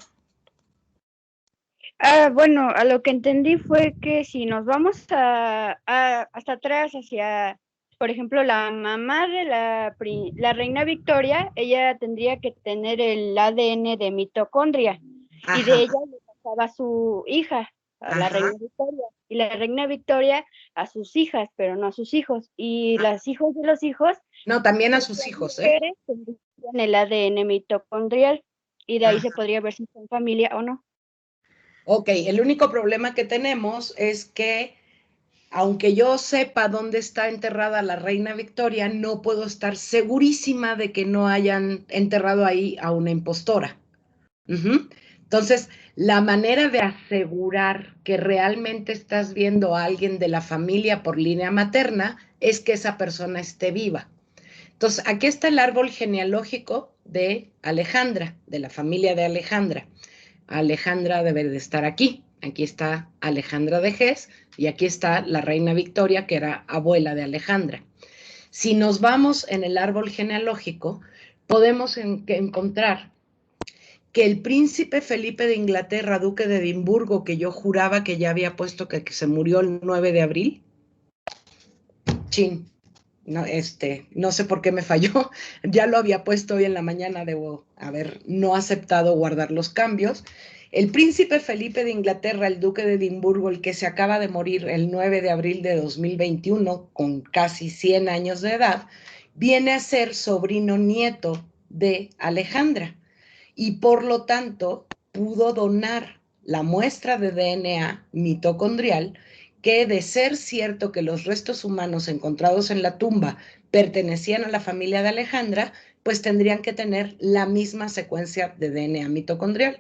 Bueno, a lo que entendí fue que si nos vamos hasta atrás, hacia, por ejemplo, la mamá de la reina Victoria, ella tendría que tener el ADN de mitocondria. Ajá. Y de ella le pasaba a su hija, a la reina Victoria. Y la reina Victoria a sus hijas, pero no a sus hijos. Y los hijos de los hijos. No, también a sus hijos, ¿eh? Tendrían el ADN mitocondrial. Y de ahí se podría ver si son familia o no. Ok, el único problema que tenemos es que, aunque yo sepa dónde está enterrada la reina Victoria, no puedo estar segurísima de que no hayan enterrado ahí a una impostora. Entonces, la manera de asegurar que realmente estás viendo a alguien de la familia por línea materna es que esa persona esté viva. Entonces, aquí está el árbol genealógico de Alejandra, de la familia de Alejandra. Alejandra debe de estar aquí. Aquí está Alejandra de Hesse y aquí está la reina Victoria, que era abuela de Alejandra. Si nos vamos en el árbol genealógico, podemos encontrar que el príncipe Felipe de Inglaterra, duque de Edimburgo, que yo juraba que ya había puesto que se murió el 9 de abril, no sé por qué me falló, ya lo había puesto hoy en la mañana, debo haber no aceptado guardar los cambios. El príncipe Felipe de Inglaterra, el duque de Edimburgo, el que se acaba de morir el 9 de abril de 2021, con casi 100 años de edad, viene a ser sobrino nieto de Alejandra y por lo tanto pudo donar la muestra de DNA mitocondrial que, de ser cierto que los restos humanos encontrados en la tumba pertenecían a la familia de Alejandra, pues tendrían que tener la misma secuencia de DNA mitocondrial.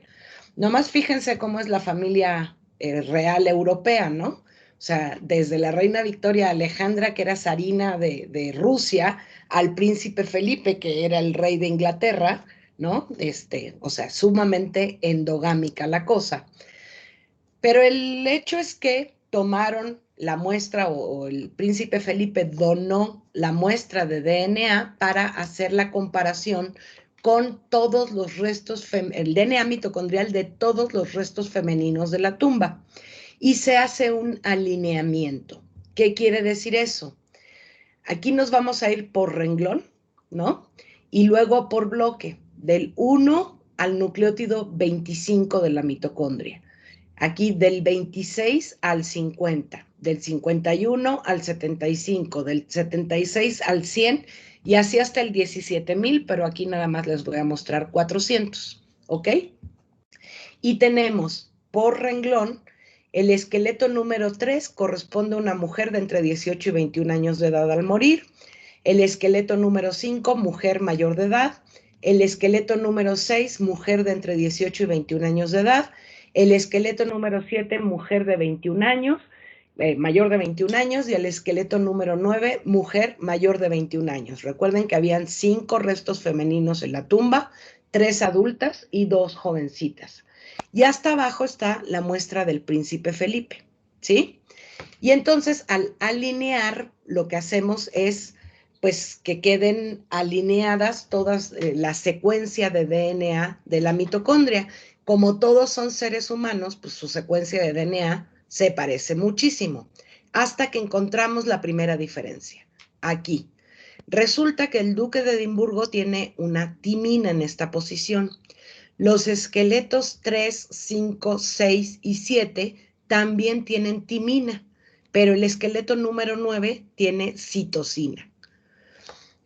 Nomás fíjense cómo es la familia real europea, ¿no? O sea, desde la reina Victoria Alejandra, que era zarina de Rusia, al príncipe Felipe, que era el rey de Inglaterra, ¿no? O sea, sumamente endogámica la cosa. Pero el hecho es que tomaron la muestra, o el príncipe Felipe donó la muestra de DNA para hacer la comparación con todos los restos, el DNA mitocondrial de todos los restos femeninos de la tumba. Y se hace un alineamiento. ¿Qué quiere decir eso? Aquí nos vamos a ir por renglón, ¿no? Y luego por bloque, del 1 al nucleótido 25 de la mitocondria. Aquí del 26 al 50, del 51 al 75, del 76 al 100 y así hasta el 17,000, pero aquí nada más les voy a mostrar 400, ¿ok? Y tenemos por renglón el esqueleto número 3 corresponde a una mujer de entre 18 y 21 años de edad al morir. El esqueleto número 5, mujer mayor de edad. El esqueleto número 6, mujer de entre 18 y 21 años de edad. El esqueleto número 7, mujer de 21 años, mayor de 21 años. Y el esqueleto número 9, mujer mayor de 21 años. Recuerden que habían 5 restos femeninos en la tumba, 3 adultas y 2 jovencitas. Y hasta abajo está la muestra del príncipe Felipe, ¿sí? Y entonces, al alinear, lo que hacemos es, pues, que queden alineadas todas la secuencia de DNA de la mitocondria. Como todos son seres humanos, pues su secuencia de DNA se parece muchísimo, hasta que encontramos la primera diferencia. Aquí. Resulta que el duque de Edimburgo tiene una timina en esta posición. Los esqueletos 3, 5, 6 y 7 también tienen timina, pero el esqueleto número 9 tiene citosina.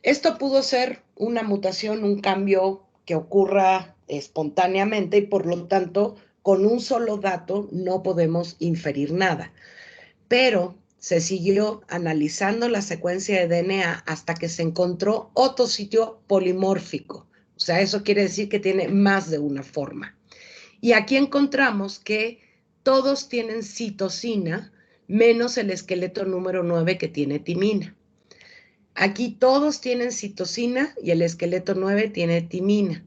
Esto pudo ser una mutación, un cambio que ocurra espontáneamente y por lo tanto con un solo dato no podemos inferir nada. Pero se siguió analizando la secuencia de DNA hasta que se encontró otro sitio polimórfico. O sea, eso quiere decir que tiene más de una forma. Y aquí encontramos que todos tienen citosina, menos el esqueleto número 9 que tiene timina. Aquí todos tienen citosina y el esqueleto 9 tiene timina.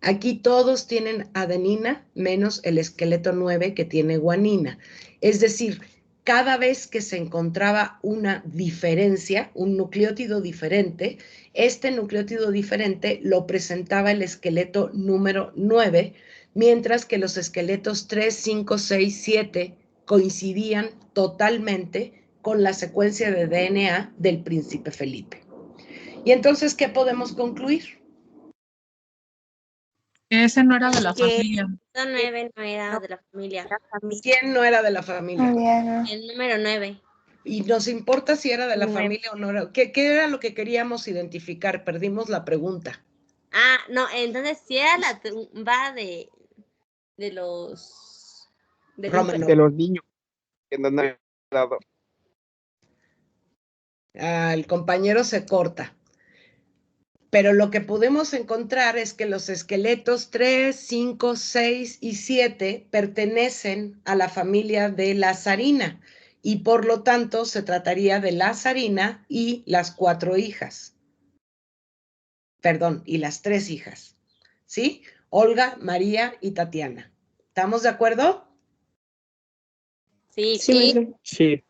Aquí todos tienen adenina, menos el esqueleto 9 que tiene guanina. Es decir, cada vez que se encontraba una diferencia, un nucleótido diferente, este nucleótido diferente lo presentaba el esqueleto número 9, mientras que los esqueletos 3, 5, 6, 7 coincidían totalmente con la secuencia de DNA del príncipe Felipe. Y entonces, ¿qué podemos concluir? Ese no era de la familia. El 9 no era de la familia. ¿Quién no era de la familia? El número 9. Y nos importa si era de la 9. familia o no era. ¿Qué era lo que queríamos identificar? Perdimos la pregunta. Ah, no, entonces si era la tumba de los... De los niños que no han dado. El compañero se corta. Pero lo que podemos encontrar es que los esqueletos 3, 5, 6 y 7 pertenecen a la familia de la sarina y por lo tanto se trataría de la sarina y las 4 hijas. Perdón, y las 3 hijas. ¿Sí? Olga, María y Tatiana. ¿Estamos de acuerdo? Sí. Sí.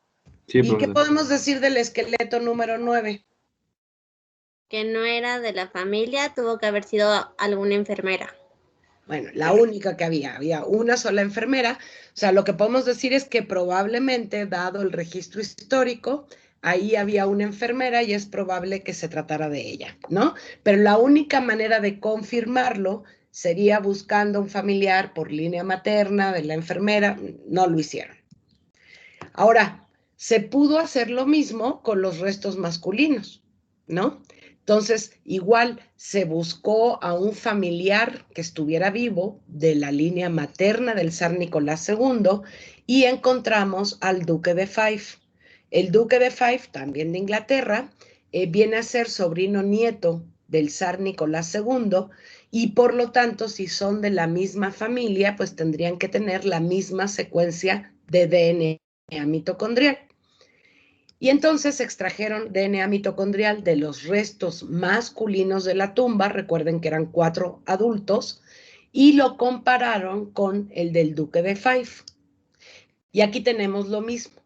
¿Y qué podemos decir del esqueleto número 9? Que no era de la familia, tuvo que haber sido alguna enfermera. Bueno, la única que había una sola enfermera. O sea, lo que podemos decir es que probablemente, dado el registro histórico, ahí había una enfermera y es probable que se tratara de ella, ¿no? Pero la única manera de confirmarlo sería buscando un familiar por línea materna de la enfermera. No lo hicieron. Ahora, se pudo hacer lo mismo con los restos masculinos, ¿no? Entonces, igual se buscó a un familiar que estuviera vivo de la línea materna del zar Nicolás II y encontramos al duque de Fife. El duque de Fife, también de Inglaterra, viene a ser sobrino nieto del zar Nicolás II y por lo tanto, si son de la misma familia, pues tendrían que tener la misma secuencia de DNA mitocondrial. Y entonces extrajeron DNA mitocondrial de los restos masculinos de la tumba, recuerden que eran 4 adultos, y lo compararon con el del duque de Fife. Y aquí tenemos lo mismo.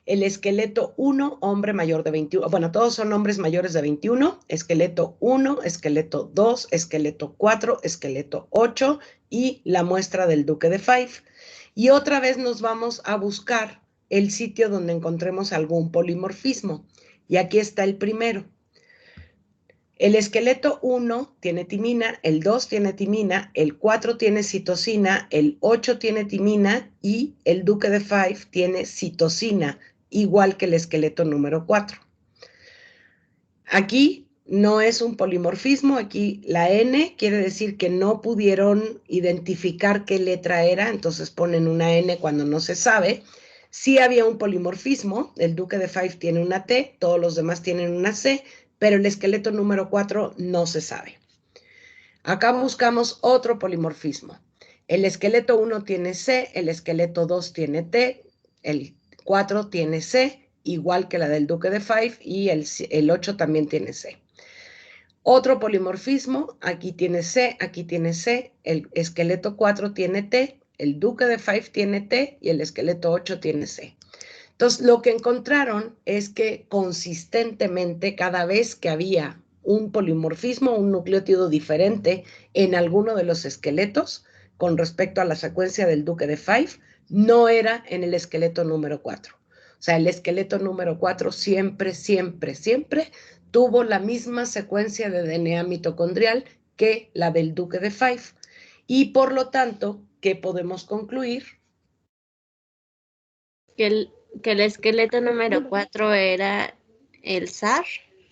El esqueleto 1, hombre mayor de 21, bueno, todos son hombres mayores de 21, esqueleto 1, esqueleto 2, esqueleto 4, esqueleto 8 y la muestra del duque de Fife. Y otra vez nos vamos a buscar el sitio donde encontremos algún polimorfismo. Y aquí está el primero. El esqueleto 1 tiene timina, el 2 tiene timina, el 4 tiene citosina, el 8 tiene timina y el duque de Fife tiene citosina, igual que el esqueleto número 4. Aquí no es un polimorfismo, aquí la N quiere decir que no pudieron identificar qué letra era, entonces ponen una N cuando no se sabe. Sí había un polimorfismo, el duque de Fife tiene una T, todos los demás tienen una C, pero el esqueleto número 4 no se sabe. Acá buscamos otro polimorfismo. El esqueleto 1 tiene C, el esqueleto 2 tiene T, el 4 tiene C, igual que la del duque de Fife, y el 8 también tiene C. Otro polimorfismo, aquí tiene C, el esqueleto 4 tiene T, el duque de Fife tiene T y el esqueleto 8 tiene C. Entonces, lo que encontraron es que consistentemente, cada vez que había un polimorfismo, un nucleótido diferente en alguno de los esqueletos, con respecto a la secuencia del Duque de Fife no era en el esqueleto número 4. O sea, el esqueleto número 4 siempre tuvo la misma secuencia de DNA mitocondrial que la del Duque de Fife. Y por lo tanto, ¿qué podemos concluir? Que el esqueleto número 4 era el zar.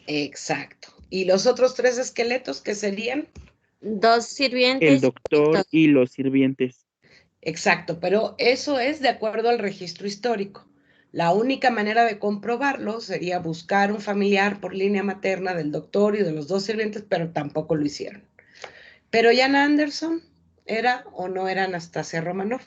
Exacto. ¿Y los otros 3 esqueletos qué serían? 2 sirvientes. El doctor y los sirvientes. Exacto, pero eso es de acuerdo al registro histórico. La única manera de comprobarlo sería buscar un familiar por línea materna del doctor y de los 2 sirvientes, pero tampoco lo hicieron. Pero Jana Anderson, ¿era o no era Anastasia Romanoff?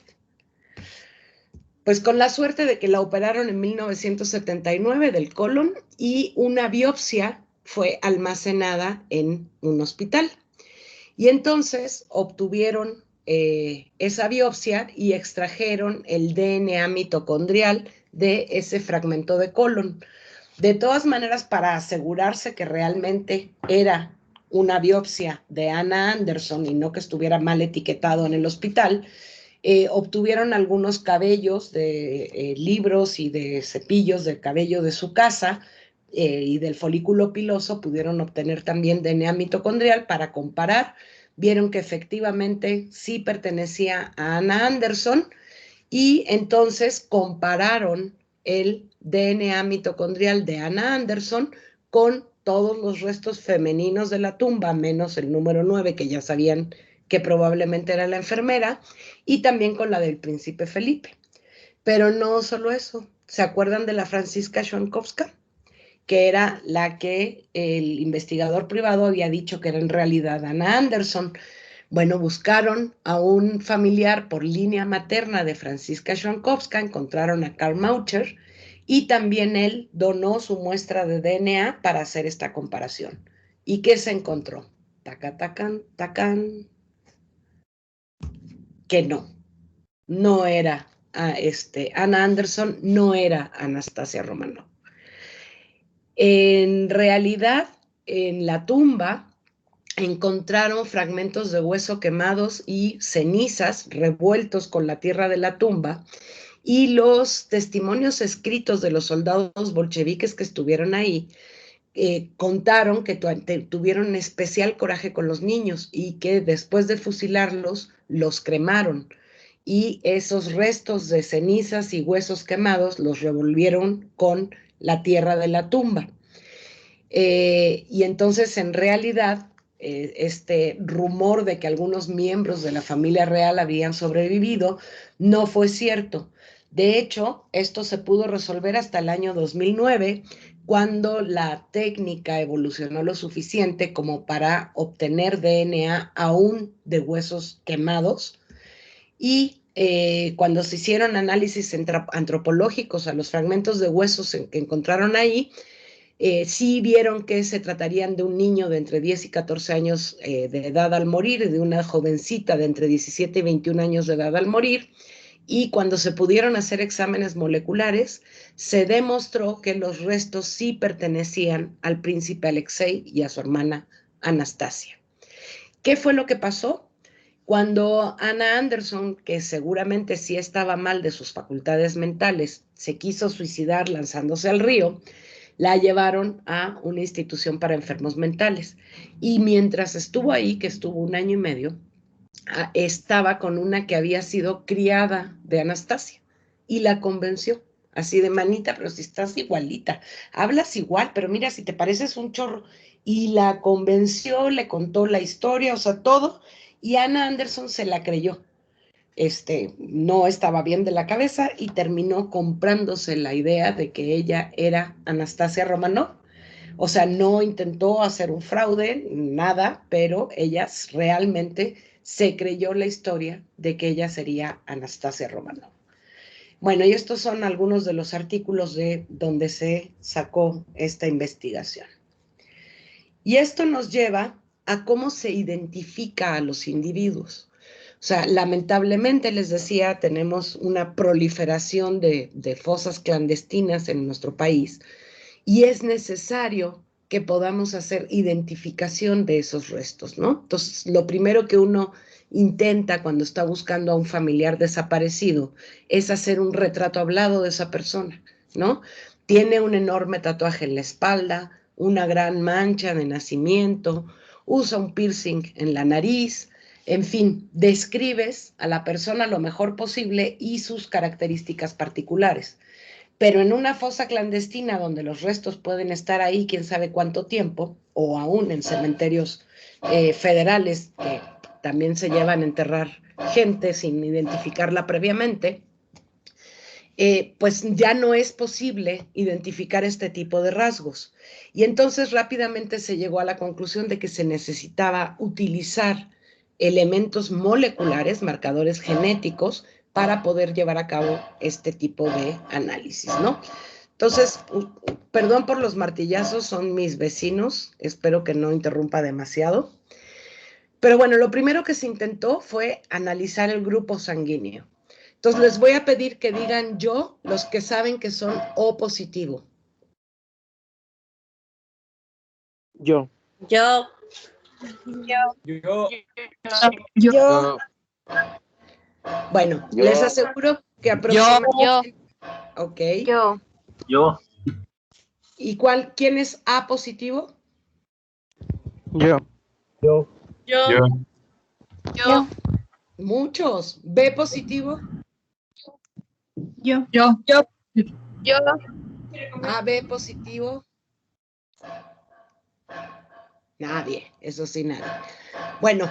Pues con la suerte de que la operaron en 1979 del colon y una biopsia fue almacenada en un hospital. Y entonces obtuvieron esa biopsia y extrajeron el DNA mitocondrial de ese fragmento de colon. De todas maneras, para asegurarse que realmente era una biopsia de Anna Anderson y no que estuviera mal etiquetado en el hospital, obtuvieron algunos cabellos de libros y de cepillos de cabello de su casa y del folículo piloso, pudieron obtener también DNA mitocondrial para comparar. Vieron que efectivamente sí pertenecía a Anna Anderson y entonces compararon el DNA mitocondrial de Anna Anderson con todos los restos femeninos de la tumba, menos el número 9, que ya sabían que probablemente era la enfermera, y también con la del príncipe Felipe. Pero no solo eso, ¿se acuerdan de la Franziska Schwankowska? Que era la que el investigador privado había dicho que era en realidad Anna Anderson. Bueno, buscaron a un familiar por línea materna de Franziska Schwankowska, encontraron a Karl Maucher y también él donó su muestra de DNA para hacer esta comparación. ¿Y qué se encontró? Tacán, que no era Anna Anderson, no era Anastasia Romanoff. En realidad, en la tumba encontraron fragmentos de hueso quemados y cenizas revueltos con la tierra de la tumba, y los testimonios escritos de los soldados bolcheviques que estuvieron ahí contaron que tuvieron especial coraje con los niños y que después de fusilarlos, los cremaron. Y esos restos de cenizas y huesos quemados los revolvieron con la tierra de la tumba. Y entonces, en realidad, este rumor de que algunos miembros de la familia real habían sobrevivido no fue cierto. De hecho, esto se pudo resolver hasta el año 2009, cuando la técnica evolucionó lo suficiente como para obtener DNA aún de huesos quemados. Y cuando se hicieron análisis antropológicos a los fragmentos de huesos que encontraron ahí, sí vieron que se tratarían de un niño de entre 10 y 14 años de edad al morir y de una jovencita de entre 17 y 21 años de edad al morir. Y cuando se pudieron hacer exámenes moleculares, se demostró que los restos sí pertenecían al príncipe Alexei y a su hermana Anastasia. ¿Qué fue lo que pasó? Cuando Anna Anderson, que seguramente sí estaba mal de sus facultades mentales, se quiso suicidar lanzándose al río, la llevaron a una institución para enfermos mentales. Y mientras estuvo ahí, que estuvo 1 año y medio, estaba con una que había sido criada de Anastasia y la convenció, así de manita, pero si estás igualita, hablas igual, pero mira, si te pareces un chorro. Y la convenció, le contó la historia, o sea, todo, y Anna Anderson se la creyó. No estaba bien de la cabeza y terminó comprándose la idea de que ella era Anastasia Romanoff. O sea, no intentó hacer un fraude, nada, pero ella realmente se creyó la historia de que ella sería Anastasia Romanoff. Bueno, y estos son algunos de los artículos de donde se sacó esta investigación. Y esto nos lleva a cómo se identifica a los individuos. O sea, lamentablemente, les decía, tenemos una proliferación de fosas clandestinas en nuestro país y es necesario que podamos hacer identificación de esos restos, ¿no? Entonces, lo primero que uno intenta cuando está buscando a un familiar desaparecido es hacer un retrato hablado de esa persona, ¿no? Tiene un enorme tatuaje en la espalda, una gran mancha de nacimiento, usa un piercing en la nariz, en fin, describes a la persona lo mejor posible y sus características particulares. Pero en una fosa clandestina donde los restos pueden estar ahí quién sabe cuánto tiempo, o aún en cementerios federales que también se llevan a enterrar gente sin identificarla previamente, pues ya no es posible identificar este tipo de rasgos. Y entonces rápidamente se llegó a la conclusión de que se necesitaba utilizar elementos moleculares, marcadores genéticos, para poder llevar a cabo este tipo de análisis, ¿no? Entonces, perdón por los martillazos, son mis vecinos, espero que no interrumpa demasiado. Pero bueno, lo primero que se intentó fue analizar el grupo sanguíneo. Entonces, les voy a pedir que digan yo, los que saben que son O positivo. Yo. Yo. Bueno, les aseguro que aproximadamente... Ok. Yo. ¿Y quién es A positivo? Yo. Muchos. ¿B positivo? Yo. ¿AB positivo? Nadie, eso sí, nadie. Bueno,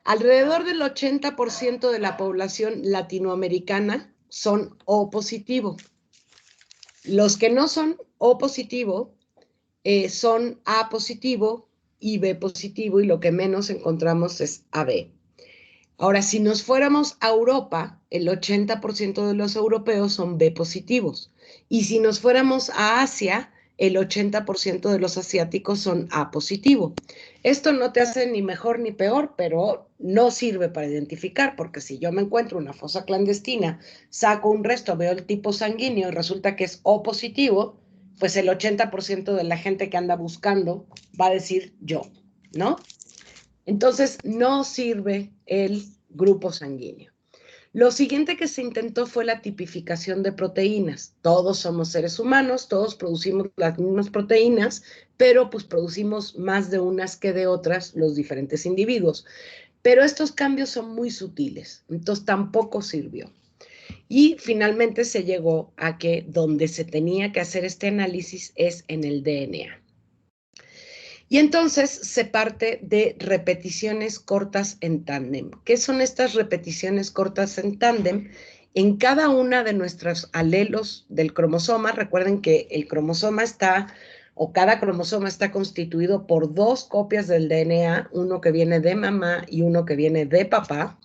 alrededor del 80% de la población latinoamericana son O positivo. Los que no son O positivo son A positivo y B positivo, y lo que menos encontramos es AB. Ahora, si nos fuéramos a Europa, el 80% de los europeos son B positivos. Y si nos fuéramos a Asia, el 80% de los asiáticos son A positivo. Esto no te hace ni mejor ni peor, pero no sirve para identificar, porque si yo me encuentro en una fosa clandestina, saco un resto, veo el tipo sanguíneo y resulta que es O positivo, pues el 80% de la gente que anda buscando va a decir yo, ¿no? Entonces, no sirve el grupo sanguíneo. Lo siguiente que se intentó fue la tipificación de proteínas. Todos somos seres humanos, todos producimos las mismas proteínas, pero pues producimos más de unas que de otras los diferentes individuos. Pero estos cambios son muy sutiles, entonces tampoco sirvió. Y finalmente se llegó a que donde se tenía que hacer este análisis es en el DNA. Y entonces se parte de repeticiones cortas en tándem. ¿Qué son estas repeticiones cortas en tándem? En cada una de nuestros alelos del cromosoma, recuerden que el cromosoma cada cromosoma está constituido por 2 copias del DNA, uno que viene de mamá y uno que viene de papá.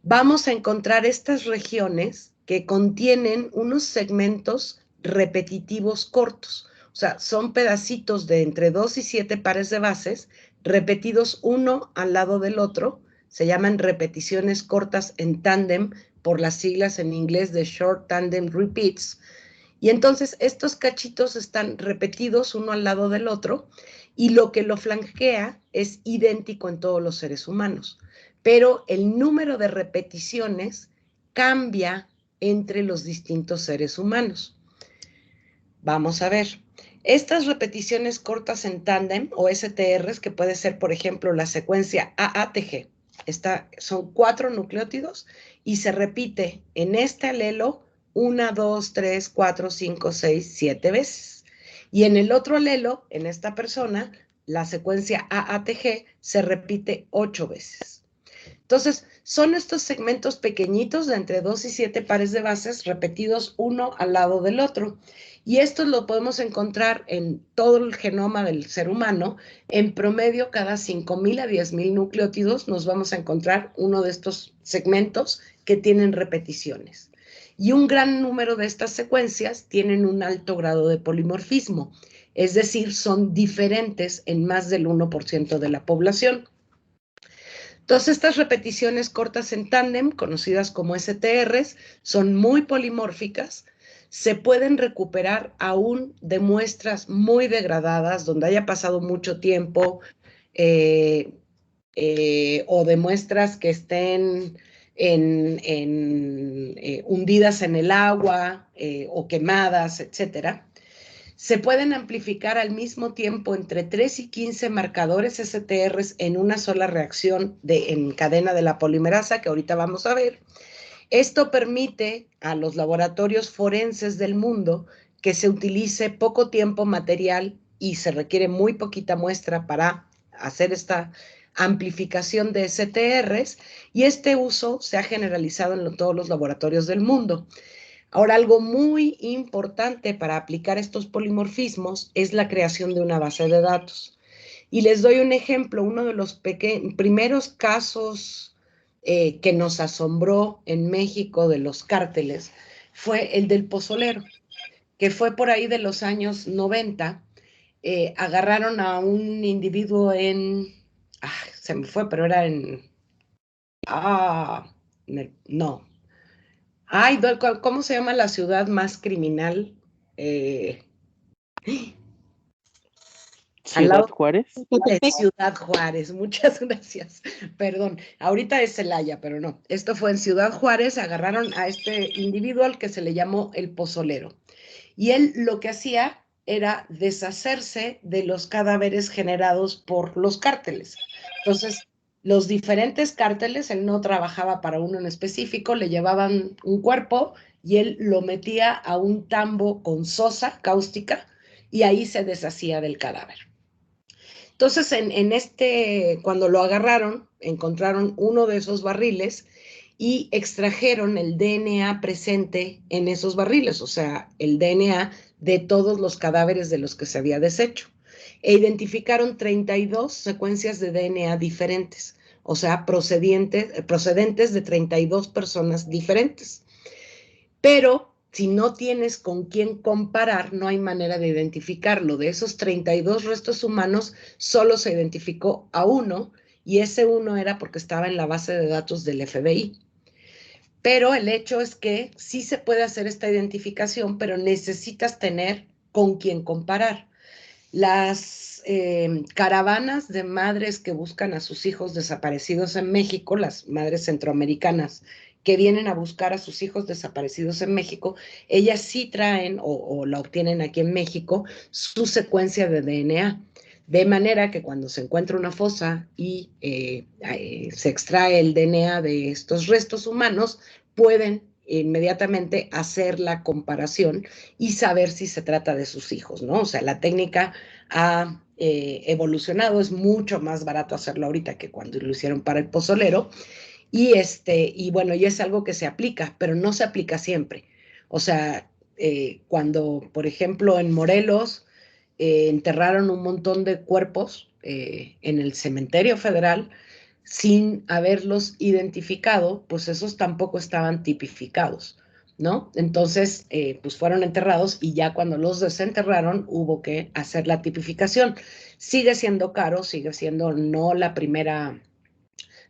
Vamos a encontrar estas regiones que contienen unos segmentos repetitivos cortos. O sea, son pedacitos de entre 2 y 7 pares de bases, repetidos uno al lado del otro. Se llaman repeticiones cortas en tándem, por las siglas en inglés de Short Tandem Repeats. Y entonces estos cachitos están repetidos uno al lado del otro, y lo que lo flanquea es idéntico en todos los seres humanos. Pero el número de repeticiones cambia entre los distintos seres humanos. Vamos a ver. Estas repeticiones cortas en tándem o STRs, que puede ser, por ejemplo, la secuencia AATG, son 4 nucleótidos y se repite en este alelo 1, 2, 3, 4, 5, 6, 7 veces. Y en el otro alelo, en esta persona, la secuencia AATG se repite 8 veces. Entonces, son estos segmentos pequeñitos de entre 2 y 7 pares de bases repetidos uno al lado del otro. Y esto lo podemos encontrar en todo el genoma del ser humano. En promedio, cada 5,000 a 10,000 nucleótidos nos vamos a encontrar uno de estos segmentos que tienen repeticiones. Y un gran número de estas secuencias tienen un alto grado de polimorfismo, es decir, son diferentes en más del 1% de la población. Todas estas repeticiones cortas en tándem, conocidas como STRs, son muy polimórficas. se pueden recuperar aún de muestras muy degradadas, donde haya pasado mucho tiempo, o de muestras que estén hundidas en el agua o quemadas, etcétera. Se pueden amplificar al mismo tiempo entre 3 y 15 marcadores STRs en una sola reacción en cadena de la polimerasa, que ahorita vamos a ver. Esto permite a los laboratorios forenses del mundo que se utilice poco tiempo material y se requiere muy poquita muestra para hacer esta amplificación de STRs, y este uso se ha generalizado en todos los laboratorios del mundo. Ahora, algo muy importante para aplicar estos polimorfismos es la creación de una base de datos. Y les doy un ejemplo, uno de los primeros casos que nos asombró en México de los cárteles fue el del pozolero, que fue por ahí de los años 90. Agarraron a un individuo se me fue, pero era no. Ay, ¿cómo se llama la ciudad más criminal? ¿Ciudad Juárez? Ciudad Juárez, muchas gracias. Perdón, ahorita es Celaya, pero no. Esto fue en Ciudad Juárez, agarraron a este individuo al que se le llamó el pozolero. Y él lo que hacía era deshacerse de los cadáveres generados por los cárteles. Entonces, los diferentes cárteles, él no trabajaba para uno en específico, le llevaban un cuerpo y él lo metía a un tambo con sosa cáustica y ahí se deshacía del cadáver. Entonces, cuando lo agarraron, encontraron uno de esos barriles y extrajeron el DNA presente en esos barriles, o sea, el DNA de todos los cadáveres de los que se había deshecho. E identificaron 32 secuencias de DNA diferentes, o sea, procedentes de 32 personas diferentes. Pero si no tienes con quién comparar, no hay manera de identificarlo. De esos 32 restos humanos, solo se identificó a uno, y ese uno era porque estaba en la base de datos del FBI. Pero el hecho es que sí se puede hacer esta identificación, pero necesitas tener con quién comparar. Las caravanas de madres que buscan a sus hijos desaparecidos en México, las madres centroamericanas que vienen a buscar a sus hijos desaparecidos en México, ellas sí traen o la obtienen aquí en México su secuencia de DNA. De manera que cuando se encuentra una fosa y se extrae el DNA de estos restos humanos, pueden inmediatamente hacer la comparación y saber si se trata de sus hijos, ¿no? O sea, la técnica ha evolucionado, es mucho más barato hacerlo ahorita que cuando lo hicieron para el pozolero, y bueno, y es algo que se aplica, pero no se aplica siempre. O sea, cuando, por ejemplo, en Morelos enterraron un montón de cuerpos en el cementerio federal sin haberlos identificado, pues esos tampoco estaban tipificados, ¿no? Entonces, pues fueron enterrados y ya cuando los desenterraron hubo que hacer la tipificación. Sigue siendo caro, sigue siendo no la primera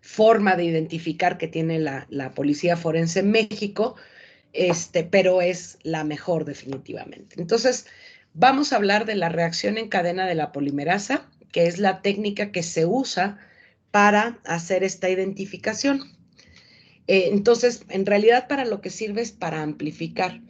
forma de identificar que tiene la policía forense en México, pero es la mejor definitivamente. Entonces, vamos a hablar de la reacción en cadena de la polimerasa, que es la técnica que se usa para hacer esta identificación. Entonces, en realidad para lo que sirve es para amplificar.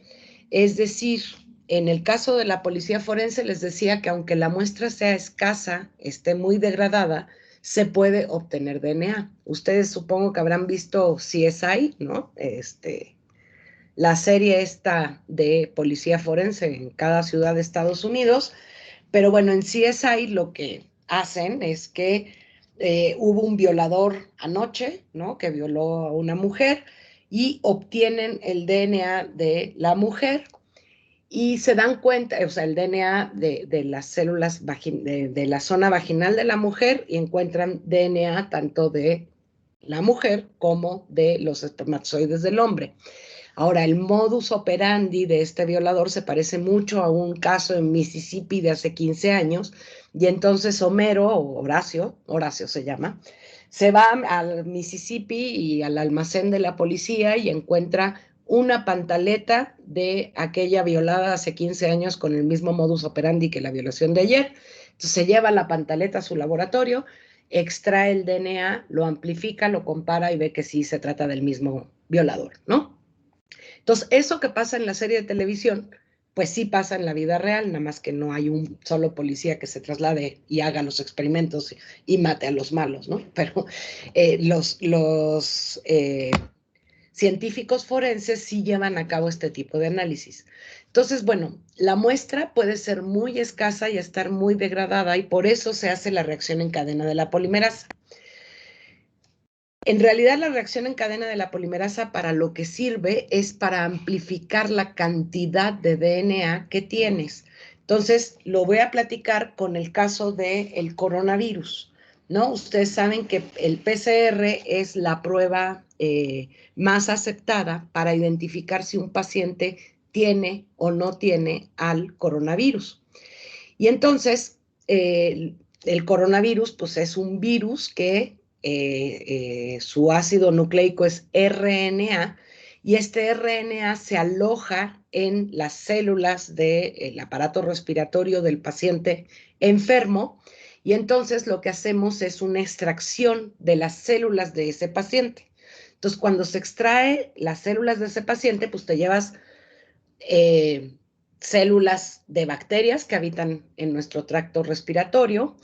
Es decir, en el caso de la policía forense les decía que aunque la muestra sea escasa, esté muy degradada, se puede obtener DNA. Ustedes supongo que habrán visto CSI, ¿no? La serie esta de policía forense en cada ciudad de Estados Unidos, pero bueno, en CSI lo que hacen es que hubo un violador anoche, ¿no? Que violó a una mujer y obtienen el DNA de la mujer y se dan cuenta, o sea, el DNA de las células de la zona vaginal de la mujer, y encuentran DNA tanto de la mujer como de los espermatozoides del hombre. Ahora, el modus operandi de este violador se parece mucho a un caso en Mississippi de hace 15 años, y entonces Homero, o Horacio se llama, se va al Mississippi y al almacén de la policía y encuentra una pantaleta de aquella violada hace 15 años con el mismo modus operandi que la violación de ayer. Entonces se lleva la pantaleta a su laboratorio, extrae el DNA, lo amplifica, lo compara y ve que sí se trata del mismo violador, ¿no? Entonces, eso que pasa en la serie de televisión, pues sí pasa en la vida real, nada más que no hay un solo policía que se traslade y haga los experimentos y mate a los malos, ¿no? Pero los científicos forenses sí llevan a cabo este tipo de análisis. Entonces, bueno, la muestra puede ser muy escasa y estar muy degradada y por eso se hace la reacción en cadena de la polimerasa. En realidad, la reacción en cadena de la polimerasa para lo que sirve es para amplificar la cantidad de DNA que tienes. Entonces, lo voy a platicar con el caso del coronavirus, ¿no? Ustedes saben que el PCR es la prueba más aceptada para identificar si un paciente tiene o no tiene al coronavirus. Y entonces, el coronavirus, pues es un virus que su ácido nucleico es RNA, y este RNA se aloja en las células del aparato respiratorio del paciente enfermo, y entonces lo que hacemos es una extracción de las células de ese paciente. Entonces, cuando se extrae las células de ese paciente, pues te llevas células de bacterias que habitan en nuestro tracto respiratorio,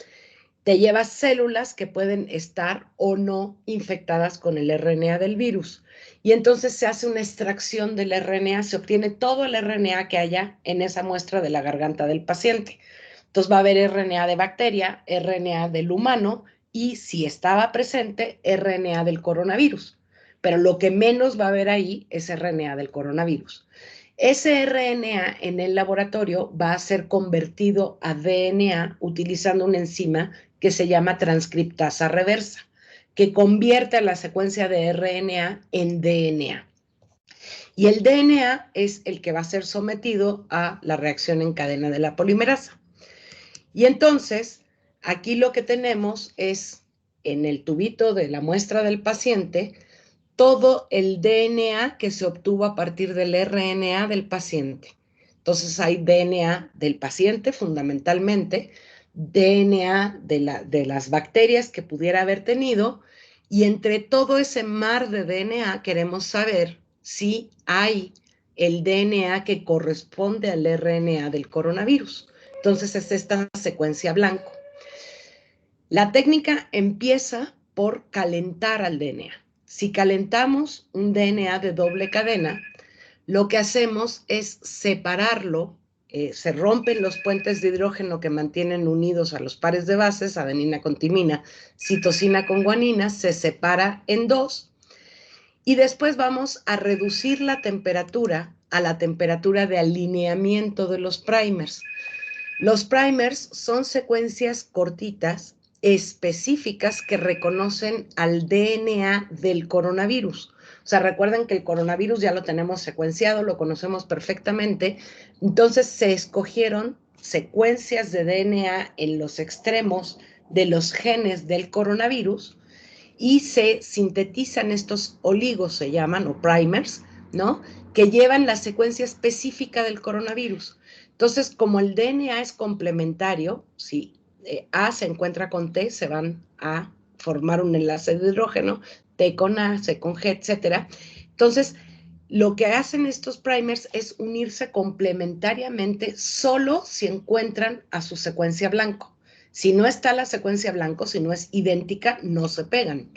te llevas células que pueden estar o no infectadas con el RNA del virus. Y entonces se hace una extracción del RNA, se obtiene todo el RNA que haya en esa muestra de la garganta del paciente. Entonces va a haber RNA de bacteria, RNA del humano y, si estaba presente, RNA del coronavirus. Pero lo que menos va a haber ahí es RNA del coronavirus. Ese RNA en el laboratorio va a ser convertido a DNA utilizando una enzima que se llama transcriptasa reversa, que convierte a la secuencia de RNA en DNA. Y el DNA es el que va a ser sometido a la reacción en cadena de la polimerasa. Y entonces, aquí lo que tenemos es, en el tubito de la muestra del paciente, todo el DNA que se obtuvo a partir del RNA del paciente. Entonces hay DNA del paciente fundamentalmente, DNA de las bacterias que pudiera haber tenido, y entre todo ese mar de DNA queremos saber si hay el DNA que corresponde al RNA del coronavirus. Entonces es esta secuencia blanco. La técnica empieza por calentar al DNA. Si calentamos un DNA de doble cadena, lo que hacemos es separarlo, se rompen los puentes de hidrógeno que mantienen unidos a los pares de bases, adenina con timina, citosina con guanina, se separa en dos, y después vamos a reducir la temperatura a la temperatura de alineamiento de los primers. Los primers son secuencias cortitas específicas que reconocen al DNA del coronavirus. O sea, recuerden que el coronavirus ya lo tenemos secuenciado, lo conocemos perfectamente. Entonces se escogieron secuencias de DNA en los extremos de los genes del coronavirus y se sintetizan estos oligos, se llaman, o primers, ¿no? Que llevan la secuencia específica del coronavirus. Entonces, como el DNA es complementario, si A se encuentra con T, se van a formar un enlace de hidrógeno, T con A, C con G, etc. Entonces, lo que hacen estos primers es unirse complementariamente solo si encuentran a su secuencia blanco. Si no está la secuencia blanco, si no es idéntica, no se pegan.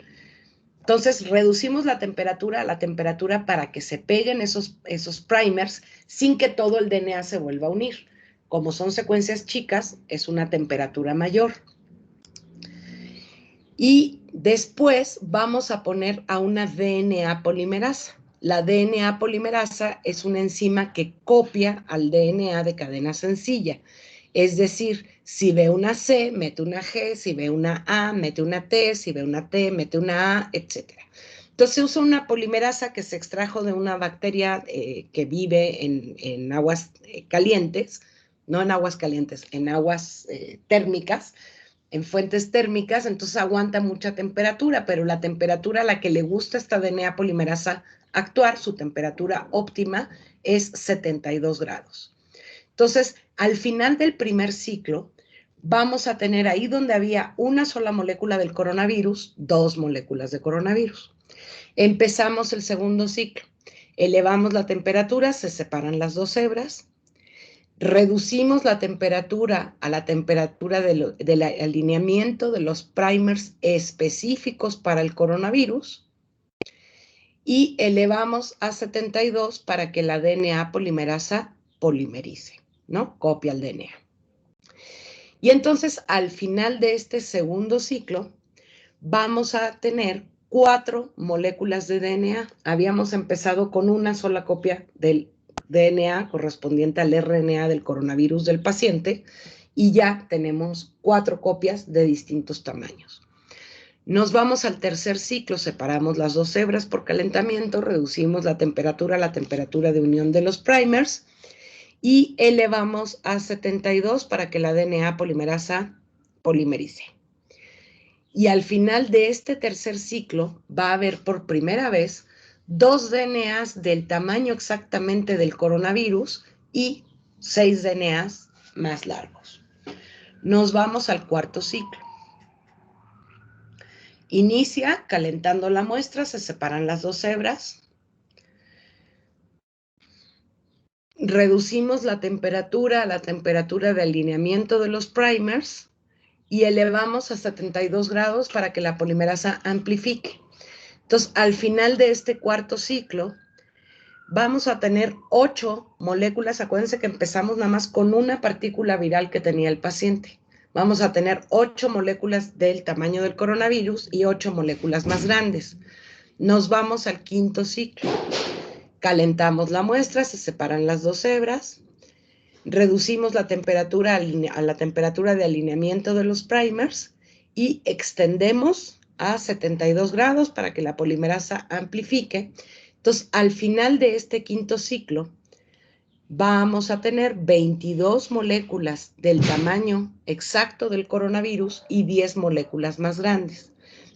Entonces, reducimos la temperatura a la temperatura para que se peguen esos primers sin que todo el DNA se vuelva a unir. Como son secuencias chicas, es una temperatura mayor. Y después vamos a poner a una DNA polimerasa. La DNA polimerasa es una enzima que copia al DNA de cadena sencilla. Es decir, si ve una C, mete una G, si ve una A, mete una T, si ve una T, mete una A, etc. Entonces se usa una polimerasa que se extrajo de una bacteria que vive en aguas calientes, no en aguas calientes, en aguas térmicas, en fuentes térmicas, entonces aguanta mucha temperatura, pero la temperatura a la que le gusta esta DNA polimerasa actuar, su temperatura óptima es 72 grados. Entonces, al final del primer ciclo, vamos a tener ahí donde había una sola molécula del coronavirus, 2 moléculas de coronavirus. Empezamos el segundo ciclo. Elevamos la temperatura, se separan las 2 hebras. Reducimos la temperatura a la temperatura del alineamiento de los primers específicos para el coronavirus y elevamos a 72 para que la DNA polimerasa polimerice, ¿no? Copia el DNA. Y entonces, al final de este segundo ciclo, vamos a tener 4 moléculas de DNA. Habíamos empezado con una sola copia del DNA correspondiente al RNA del coronavirus del paciente y ya tenemos 4 copias de distintos tamaños. Nos vamos al tercer ciclo, separamos las 2 hebras por calentamiento, reducimos la temperatura a la temperatura de unión de los primers y elevamos a 72 para que la DNA polimerasa polimerice. Y al final de este tercer ciclo va a haber por primera vez 2 DNAs del tamaño exactamente del coronavirus y 6 DNAs más largos. Nos vamos al cuarto ciclo. Inicia calentando la muestra, se separan las 2 hebras. Reducimos la temperatura a la temperatura de alineamiento de los primers y elevamos a 72 grados para que la polimerasa amplifique. Entonces, al final de este cuarto ciclo, vamos a tener 8 moléculas. Acuérdense que empezamos nada más con una partícula viral que tenía el paciente. Vamos a tener 8 moléculas del tamaño del coronavirus y 8 moléculas más grandes. Nos vamos al quinto ciclo. Calentamos la muestra, se separan las 2 hebras. Reducimos la temperatura a la temperatura de alineamiento de los primers y extendemos a 72 grados para que la polimerasa amplifique. Entonces, al final de este quinto ciclo, vamos a tener 22 moléculas del tamaño exacto del coronavirus y 10 moléculas más grandes.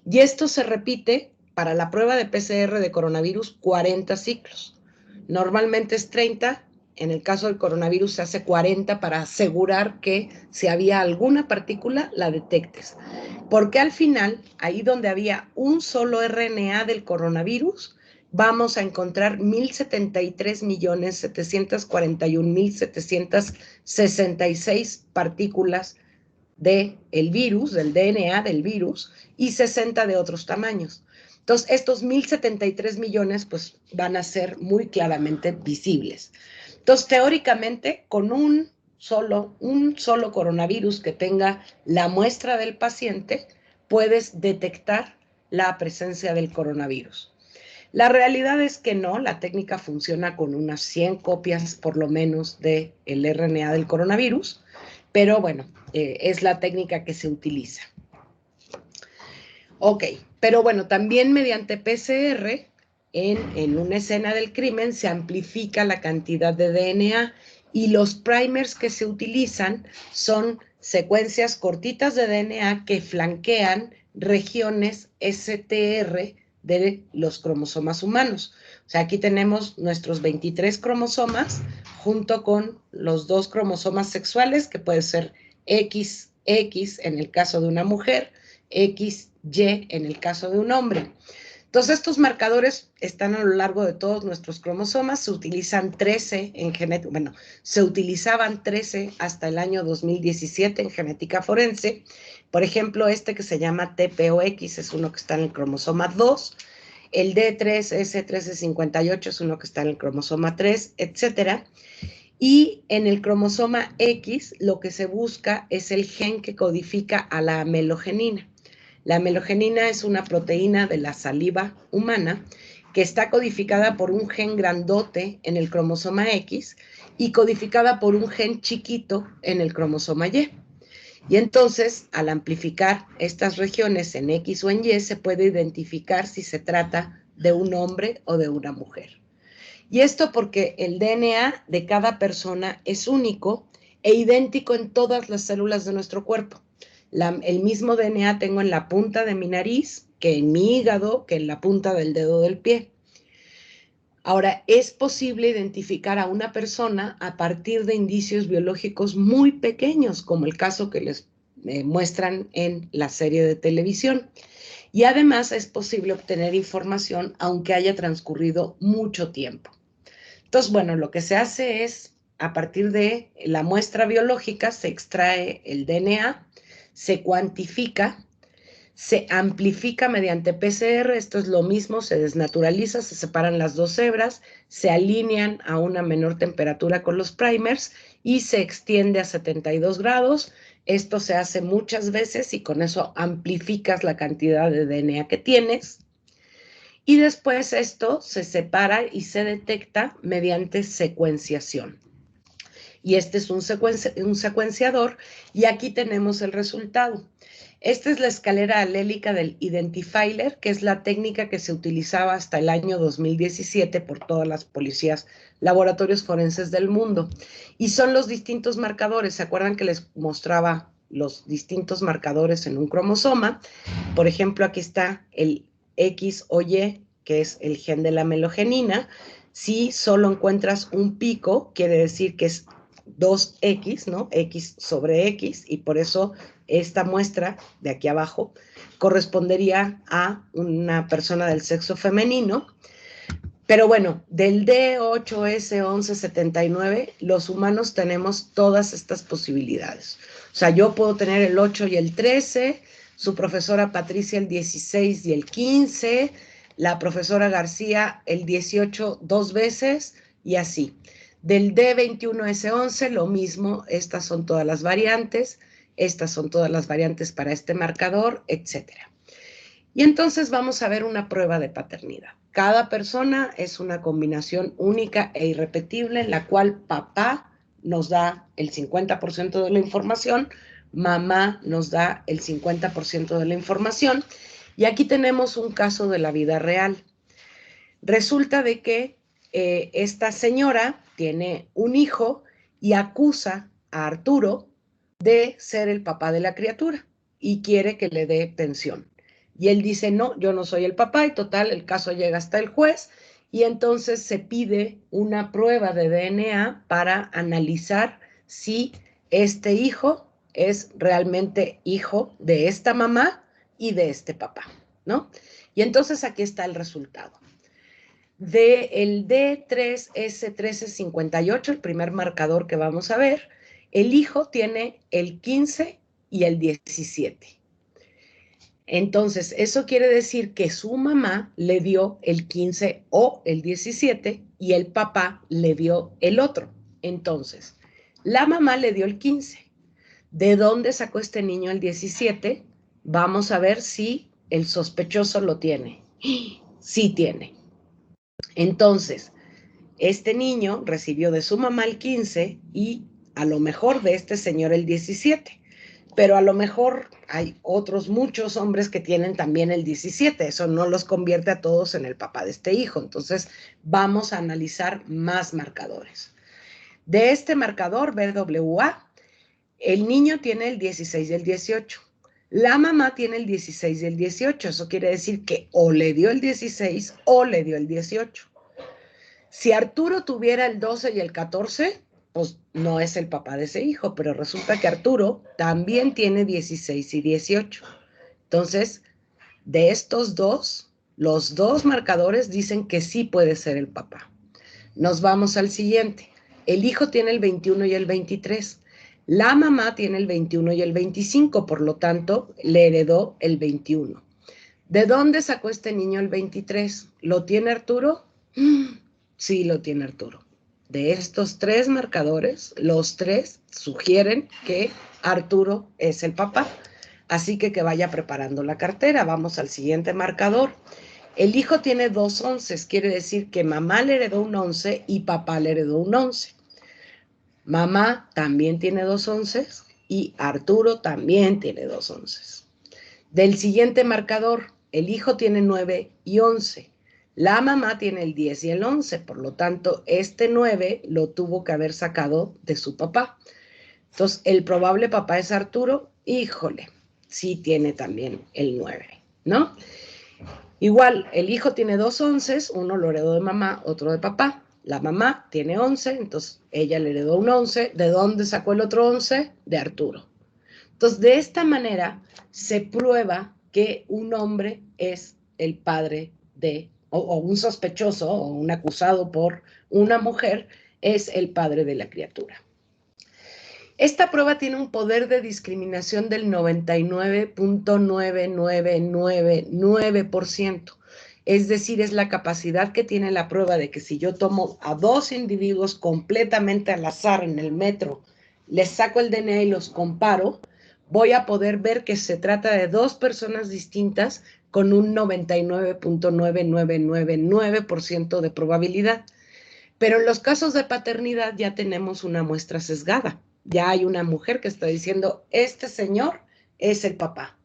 Y esto se repite para la prueba de PCR de coronavirus 40 ciclos. Normalmente es 30. En el caso del coronavirus se hace 40 para asegurar que si había alguna partícula, la detectes. Porque al final, ahí donde había un solo RNA del coronavirus, vamos a encontrar 1.073.741.766 partículas del virus, del DNA del virus, y 60 de otros tamaños. Entonces, estos 1.073 millones pues, van a ser muy claramente visibles. Entonces, teóricamente, con un solo coronavirus que tenga la muestra del paciente, puedes detectar la presencia del coronavirus. La realidad es que no, la técnica funciona con unas 100 copias por lo menos del RNA del coronavirus, pero bueno, es la técnica que se utiliza. Ok, pero bueno, también mediante PCR, en una escena del crimen se amplifica la cantidad de DNA y los primers que se utilizan son secuencias cortitas de DNA que flanquean regiones STR de los cromosomas humanos. O sea, aquí tenemos nuestros 23 cromosomas junto con los 2 cromosomas sexuales, que puede ser XX en el caso de una mujer, XY en el caso de un hombre. Entonces, estos marcadores están a lo largo de todos nuestros cromosomas, se utilizan 13 en genética, bueno, se utilizaban 13 hasta el año 2017 en genética forense. Por ejemplo, este que se llama TPOX es uno que está en el cromosoma 2, el D3S1358 es uno que está en el cromosoma 3, etcétera. Y en el cromosoma X lo que se busca es el gen que codifica a la amelogenina. La amelogenina es una proteína de la saliva humana que está codificada por un gen grandote en el cromosoma X y codificada por un gen chiquito en el cromosoma Y. Y entonces, al amplificar estas regiones en X o en Y, se puede identificar si se trata de un hombre o de una mujer. Y esto porque el DNA de cada persona es único e idéntico en todas las células de nuestro cuerpo. El mismo DNA tengo en la punta de mi nariz, que en mi hígado, que en la punta del dedo del pie. Ahora, es posible identificar a una persona a partir de indicios biológicos muy pequeños, como el caso que les muestran en la serie de televisión. Y además es posible obtener información aunque haya transcurrido mucho tiempo. Entonces, bueno, lo que se hace es, a partir de la muestra biológica, se extrae el DNA, se cuantifica, se amplifica mediante PCR, esto es lo mismo, se desnaturaliza, se separan las dos hebras, se alinean a una menor temperatura con los primers y se extiende a 72 grados. Esto se hace muchas veces y con eso amplificas la cantidad de DNA que tienes. Y después esto se separa y se detecta mediante secuenciación. Y este es un secuenciador y aquí tenemos el resultado. Esta es la escalera alélica del Identifier, que es la técnica que se utilizaba hasta el año 2017 por todas las policías, laboratorios forenses del mundo. Y son los distintos marcadores. ¿Se acuerdan que les mostraba los distintos marcadores en un cromosoma? Por ejemplo, aquí está el X o Y, que es el gen de la melogenina. Si solo encuentras un pico, quiere decir que es 2X, ¿no? X sobre X, y por eso esta muestra de aquí abajo correspondería a una persona del sexo femenino. Pero bueno, del D8S1179, los humanos tenemos todas estas posibilidades. O sea, yo puedo tener el 8 y el 13, su profesora Patricia el 16 y el 15, la profesora García el 18 dos veces y así. Del D21S11 lo mismo, estas son todas las variantes, estas son todas las variantes para este marcador, etc. Y entonces vamos a ver una prueba de paternidad. Cada persona es una combinación única e irrepetible en la cual papá nos da el 50% de la información, mamá nos da el 50% de la información, y aquí tenemos un caso de la vida real. Resulta de que esta señora tiene un hijo y acusa a Arturo de ser el papá de la criatura y quiere que le dé pensión. Y él dice, no, yo no soy el papá, y total, el caso llega hasta el juez, y entonces se pide una prueba de DNA para analizar si este hijo es realmente hijo de esta mamá y de este papá, ¿no? Y entonces aquí está el resultado. Del D3S1358, el primer marcador que vamos a ver, el hijo tiene el 15 y el 17. Entonces, eso quiere decir que su mamá le dio el 15 o el 17 y el papá le dio el otro. Entonces, la mamá le dio el 15. ¿De dónde sacó este niño el 17? Vamos a ver si el sospechoso lo tiene. Sí tiene. Entonces, este niño recibió de su mamá el 15 y a lo mejor de este señor el 17. Pero a lo mejor hay otros muchos hombres que tienen también el 17. Eso no los convierte a todos en el papá de este hijo. Entonces, vamos a analizar más marcadores. De este marcador, BWA, el niño tiene el 16 y el 18. La mamá tiene el 16 y el 18. Eso quiere decir que o le dio el 16 o le dio el 18. Si Arturo tuviera el 12 y el 14, pues no es el papá de ese hijo, pero resulta que Arturo también tiene 16 y 18. Entonces, de estos dos, los dos marcadores dicen que sí puede ser el papá. Nos vamos al siguiente. El hijo tiene el 21 y el 23. La mamá tiene el 21 y el 25, por lo tanto, le heredó el 21. ¿De dónde sacó este niño el 23? ¿Lo tiene Arturo? Sí, lo tiene Arturo. De estos tres marcadores, los tres sugieren que Arturo es el papá. Así que vaya preparando la cartera. Vamos al siguiente marcador. El hijo tiene 2 onces, quiere decir que mamá le heredó un 11 y papá le heredó un 11. Mamá también tiene 2 onces y Arturo también tiene 2 onces. Del siguiente marcador, el hijo tiene 9 y 11. La mamá tiene el 10 y el 11, por lo tanto, este 9 lo tuvo que haber sacado de su papá. Entonces, ¿el probable papá es Arturo? Híjole, sí tiene también el 9, ¿no? Igual, el hijo tiene 2 onces, uno lo heredó de mamá, otro de papá. La mamá tiene 11, entonces ella le heredó un 11. ¿De dónde sacó el otro 11? De Arturo. Entonces, de esta manera se prueba que un hombre es el padre de, o un sospechoso, o un acusado por una mujer, es el padre de la criatura. Esta prueba tiene un poder de discriminación del 99.99999%. Es decir, es la capacidad que tiene la prueba de que si yo tomo a 2 individuos completamente al azar en el metro, les saco el DNA y los comparo, voy a poder ver que se trata de 2 personas distintas con un 99.9999% de probabilidad. Pero en los casos de paternidad ya tenemos una muestra sesgada. Ya hay una mujer que está diciendo, este señor es el papá.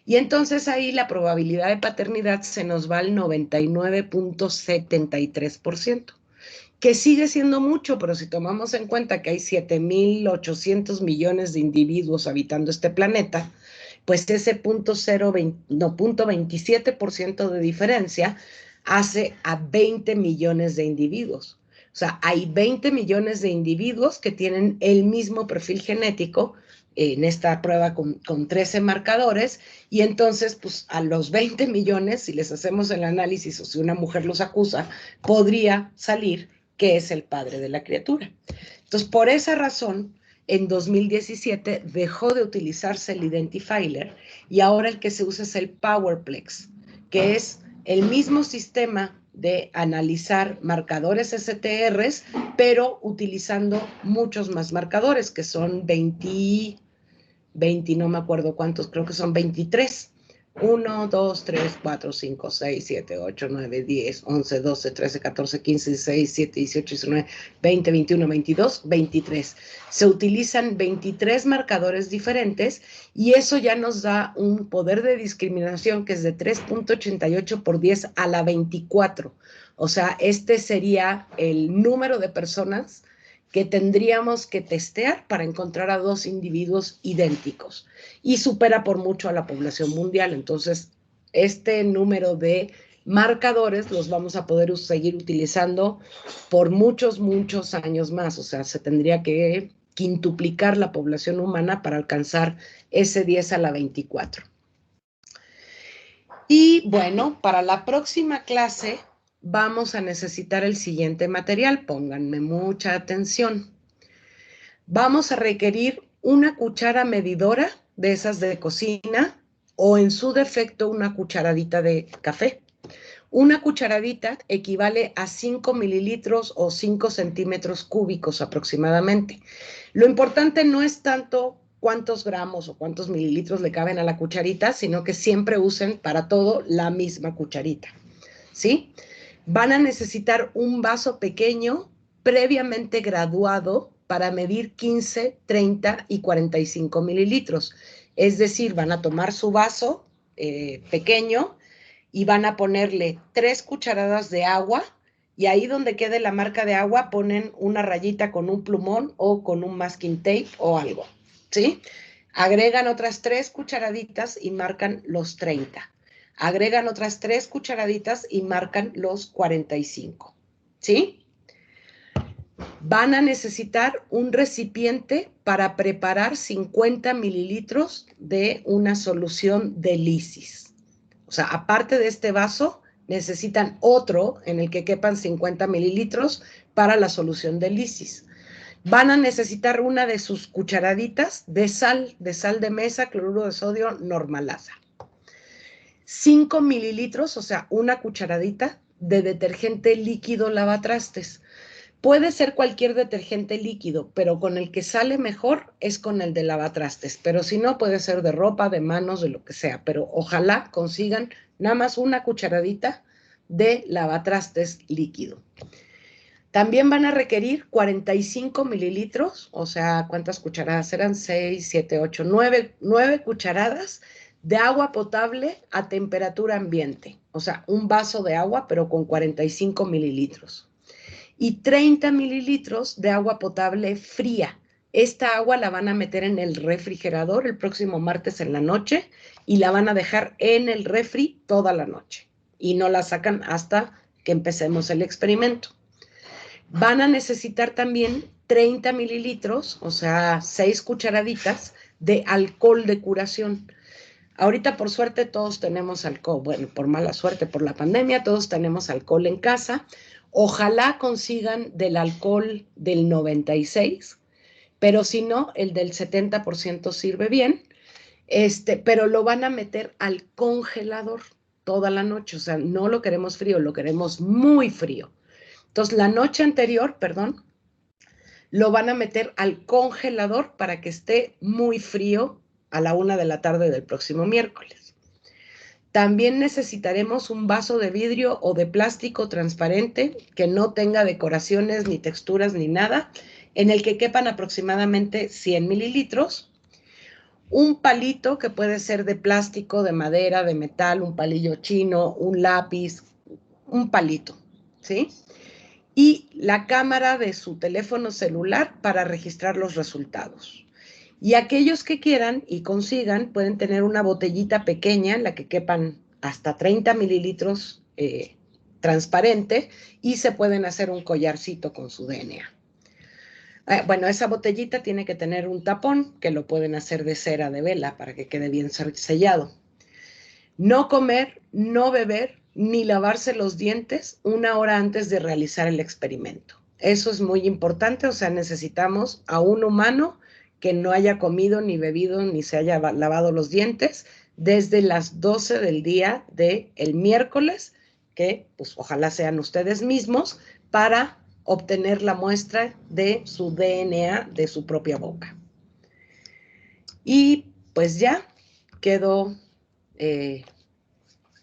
Y entonces ahí la probabilidad de paternidad se nos va al 99.73%, que sigue siendo mucho, pero si tomamos en cuenta que hay 7.800 millones de individuos habitando este planeta, pues ese 0.27% de diferencia hace a 20 millones de individuos. O sea, hay 20 millones de individuos que tienen el mismo perfil genético en esta prueba con 13 marcadores, y entonces, pues, a los 20 millones, si les hacemos el análisis o si una mujer los acusa, podría salir que es el padre de la criatura. Entonces, por esa razón, en 2017 dejó de utilizarse el Identifier y ahora el que se usa es el PowerPlex, que es el mismo sistema de analizar marcadores STRs, pero utilizando muchos más marcadores, que son 20, no me acuerdo cuántos, creo que son 23. 1, 2, 3, 4, 5, 6, 7, 8, 9, 10, 11, 12, 13, 14, 15, 16, 17, 18, 19, 20, 21, 22, 23. Se utilizan 23 marcadores diferentes y eso ya nos da un poder de discriminación que es de 3.88 por 10 a la 24. O sea, este sería el número de personas que tendríamos que testear para encontrar a 2 individuos idénticos, y supera por mucho a la población mundial. Entonces, este número de marcadores los vamos a poder seguir utilizando por muchos, muchos años más. O sea, se tendría que quintuplicar la población humana para alcanzar ese 10 a la 24. Y bueno, para la próxima clase vamos a necesitar el siguiente material. Pónganme mucha atención. Vamos a requerir una cuchara medidora de esas de cocina o en su defecto una cucharadita de café. Una cucharadita equivale a 5 mililitros o 5 centímetros cúbicos aproximadamente. Lo importante no es tanto cuántos gramos o cuántos mililitros le caben a la cucharita, sino que siempre usen para todo la misma cucharita, ¿sí? Van a necesitar un vaso pequeño previamente graduado para medir 15, 30 y 45 mililitros. Es decir, van a tomar su vaso pequeño y van a ponerle 3 cucharadas de agua, y ahí donde quede la marca de agua ponen una rayita con un plumón o con un masking tape o algo, ¿sí? Agregan otras 3 cucharaditas y marcan los 30. Agregan otras 3 cucharaditas y marcan los 45, ¿sí? Van a necesitar un recipiente para preparar 50 mililitros de una solución de lisis. O sea, aparte de este vaso, necesitan otro en el que quepan 50 mililitros para la solución de lisis. Van a necesitar una de sus cucharaditas de sal de mesa, cloruro de sodio, normalaza. 5 mililitros, o sea, una cucharadita de detergente líquido lavatrastes. Puede ser cualquier detergente líquido, pero con el que sale mejor es con el de lavatrastes. Pero si no, puede ser de ropa, de manos, de lo que sea. Pero ojalá consigan nada más una cucharadita de lavatrastes líquido. También van a requerir 45 mililitros, o sea, ¿cuántas cucharadas eran? 6, 7, 8, 9 cucharadas de agua potable a temperatura ambiente. O sea, un vaso de agua, pero con 45 mililitros. Y 30 mililitros de agua potable fría. Esta agua la van a meter en el refrigerador el próximo martes en la noche y la van a dejar en el refri toda la noche. Y no la sacan hasta que empecemos el experimento. Van a necesitar también 30 mililitros, o sea, 6 cucharaditas de alcohol de curación. Ahorita, por suerte, todos tenemos alcohol. Bueno, por mala suerte, por la pandemia, todos tenemos alcohol en casa. Ojalá consigan del alcohol del 96, pero si no, el del 70% sirve bien. Pero lo van a meter al congelador toda la noche. O sea, no lo queremos frío, lo queremos muy frío. Entonces, la noche anterior, lo van a meter al congelador para que esté muy frío a la 1 de la tarde del próximo miércoles. También necesitaremos un vaso de vidrio o de plástico transparente que no tenga decoraciones, ni texturas, ni nada, en el que quepan aproximadamente 100 mililitros. Un palito que puede ser de plástico, de madera, de metal, un palillo chino, un lápiz, un palito, ¿sí? Y la cámara de su teléfono celular para registrar los resultados. Y aquellos que quieran y consigan pueden tener una botellita pequeña en la que quepan hasta 30 mililitros transparente y se pueden hacer un collarcito con su DNA. Bueno, esa botellita tiene que tener un tapón que lo pueden hacer de cera de vela para que quede bien sellado. No comer, no beber, ni lavarse los dientes 1 hora antes de realizar el experimento. Eso es muy importante, o sea, necesitamos a un humano que no haya comido, ni bebido, ni se haya lavado los dientes desde las 12 del día del miércoles, que pues ojalá sean ustedes mismos, para obtener la muestra de su DNA de su propia boca. Y pues ya quedó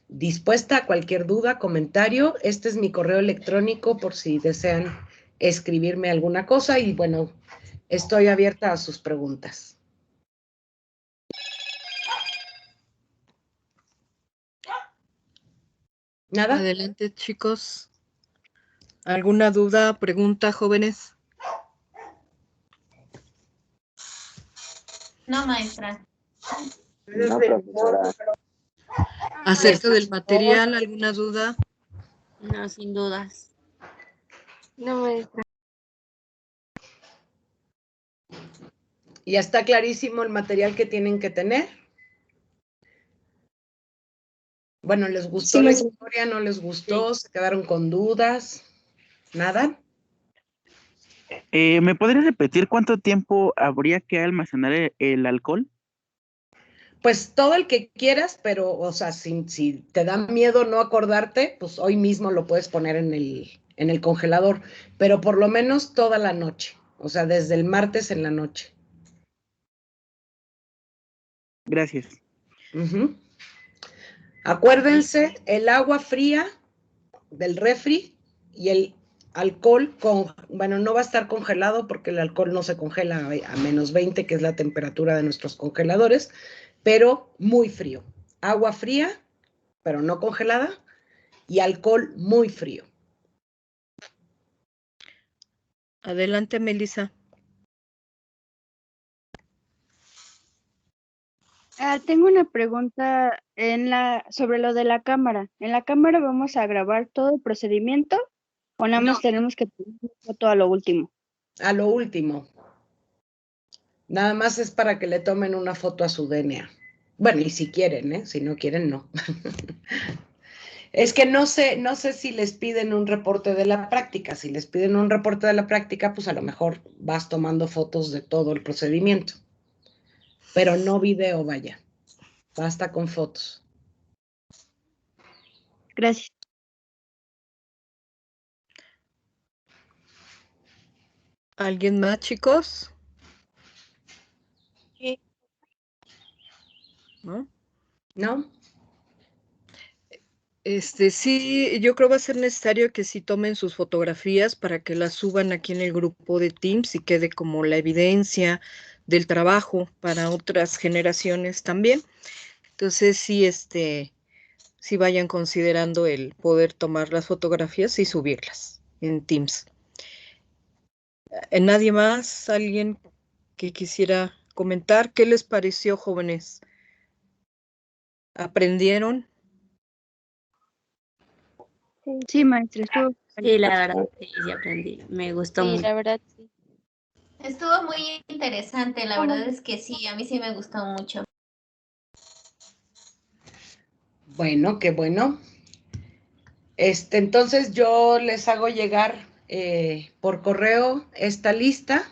dispuesta a cualquier duda, comentario. Este es mi correo electrónico por si desean escribirme alguna cosa y bueno, estoy abierta a sus preguntas. ¿Nada? Adelante, chicos. ¿Alguna duda, pregunta, jóvenes? No, maestra. No, profesora. ¿Acerca del material, alguna duda? No, sin dudas. No, maestra. ¿Ya está clarísimo el material que tienen que tener? Bueno, ¿les gustó Sí, la maestra. historia? ¿No les gustó? ¿Se quedaron con dudas? ¿Nada? ¿Me podrías repetir cuánto tiempo habría que almacenar el alcohol? Pues todo el que quieras, pero, o sea, si te da miedo no acordarte, pues hoy mismo lo puedes poner en el congelador, pero por lo menos toda la noche, o sea, desde el martes en la noche. Gracias. Uh-huh. Acuérdense, el agua fría del refri y el alcohol, bueno, no va a estar congelado porque el alcohol no se congela a menos 20, que es la temperatura de nuestros congeladores, pero muy frío. Agua fría, pero no congelada, y alcohol muy frío. Adelante, Melissa. Tengo una pregunta sobre lo de la cámara. ¿En la cámara vamos a grabar todo el procedimiento o nada más tenemos que tomar una foto a lo último? A lo último. Nada más es para que le tomen una foto a su DNA. Bueno, y si quieren, si no quieren, no. Es que no sé si les piden un reporte de la práctica. Si les piden un reporte de la práctica, pues a lo mejor vas tomando fotos de todo el procedimiento. Pero no video, vaya. Basta con fotos. Gracias. ¿Alguien más, chicos? Sí. ¿No? ¿No? Sí, yo creo va a ser necesario que sí tomen sus fotografías para que las suban aquí en el grupo de Teams y quede como la evidencia del trabajo para otras generaciones también. Entonces sí vayan considerando el poder tomar las fotografías y subirlas en Teams. ¿Nadie más? ¿Alguien que quisiera comentar. ¿Qué les pareció, jóvenes? ¿Aprendieron? Sí, maestra, estuvo. Sí, la verdad, sí aprendí. Me gustó Sí, mucho. la verdad, sí. Estuvo muy interesante, la verdad es que sí, a mí sí me gustó mucho. Bueno, qué bueno. Entonces yo les hago llegar por correo esta lista.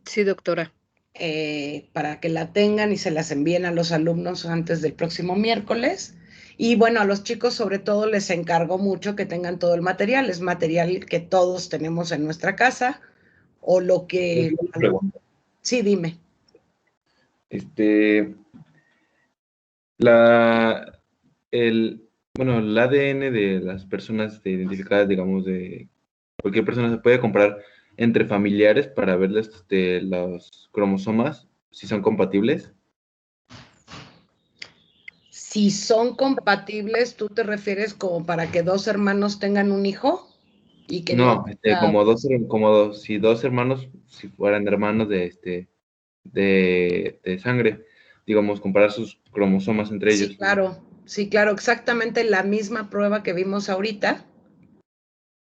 Sí, doctora. Para que la tengan y se las envíen a los alumnos antes del próximo miércoles. Y bueno, a los chicos sobre todo les encargo mucho que tengan todo el material. Es material que todos tenemos en nuestra casa o lo que... Sí, dime. Bueno, el ADN de las personas identificadas, digamos, de cualquier persona se puede comprar entre familiares para ver los cromosomas, si son compatibles. Si son compatibles, ¿tú te refieres como para que dos hermanos tengan un hijo? Y que No, si dos hermanos, si fueran hermanos de sangre, digamos, comparar sus cromosomas entre ellos. Sí, claro, exactamente la misma prueba que vimos ahorita.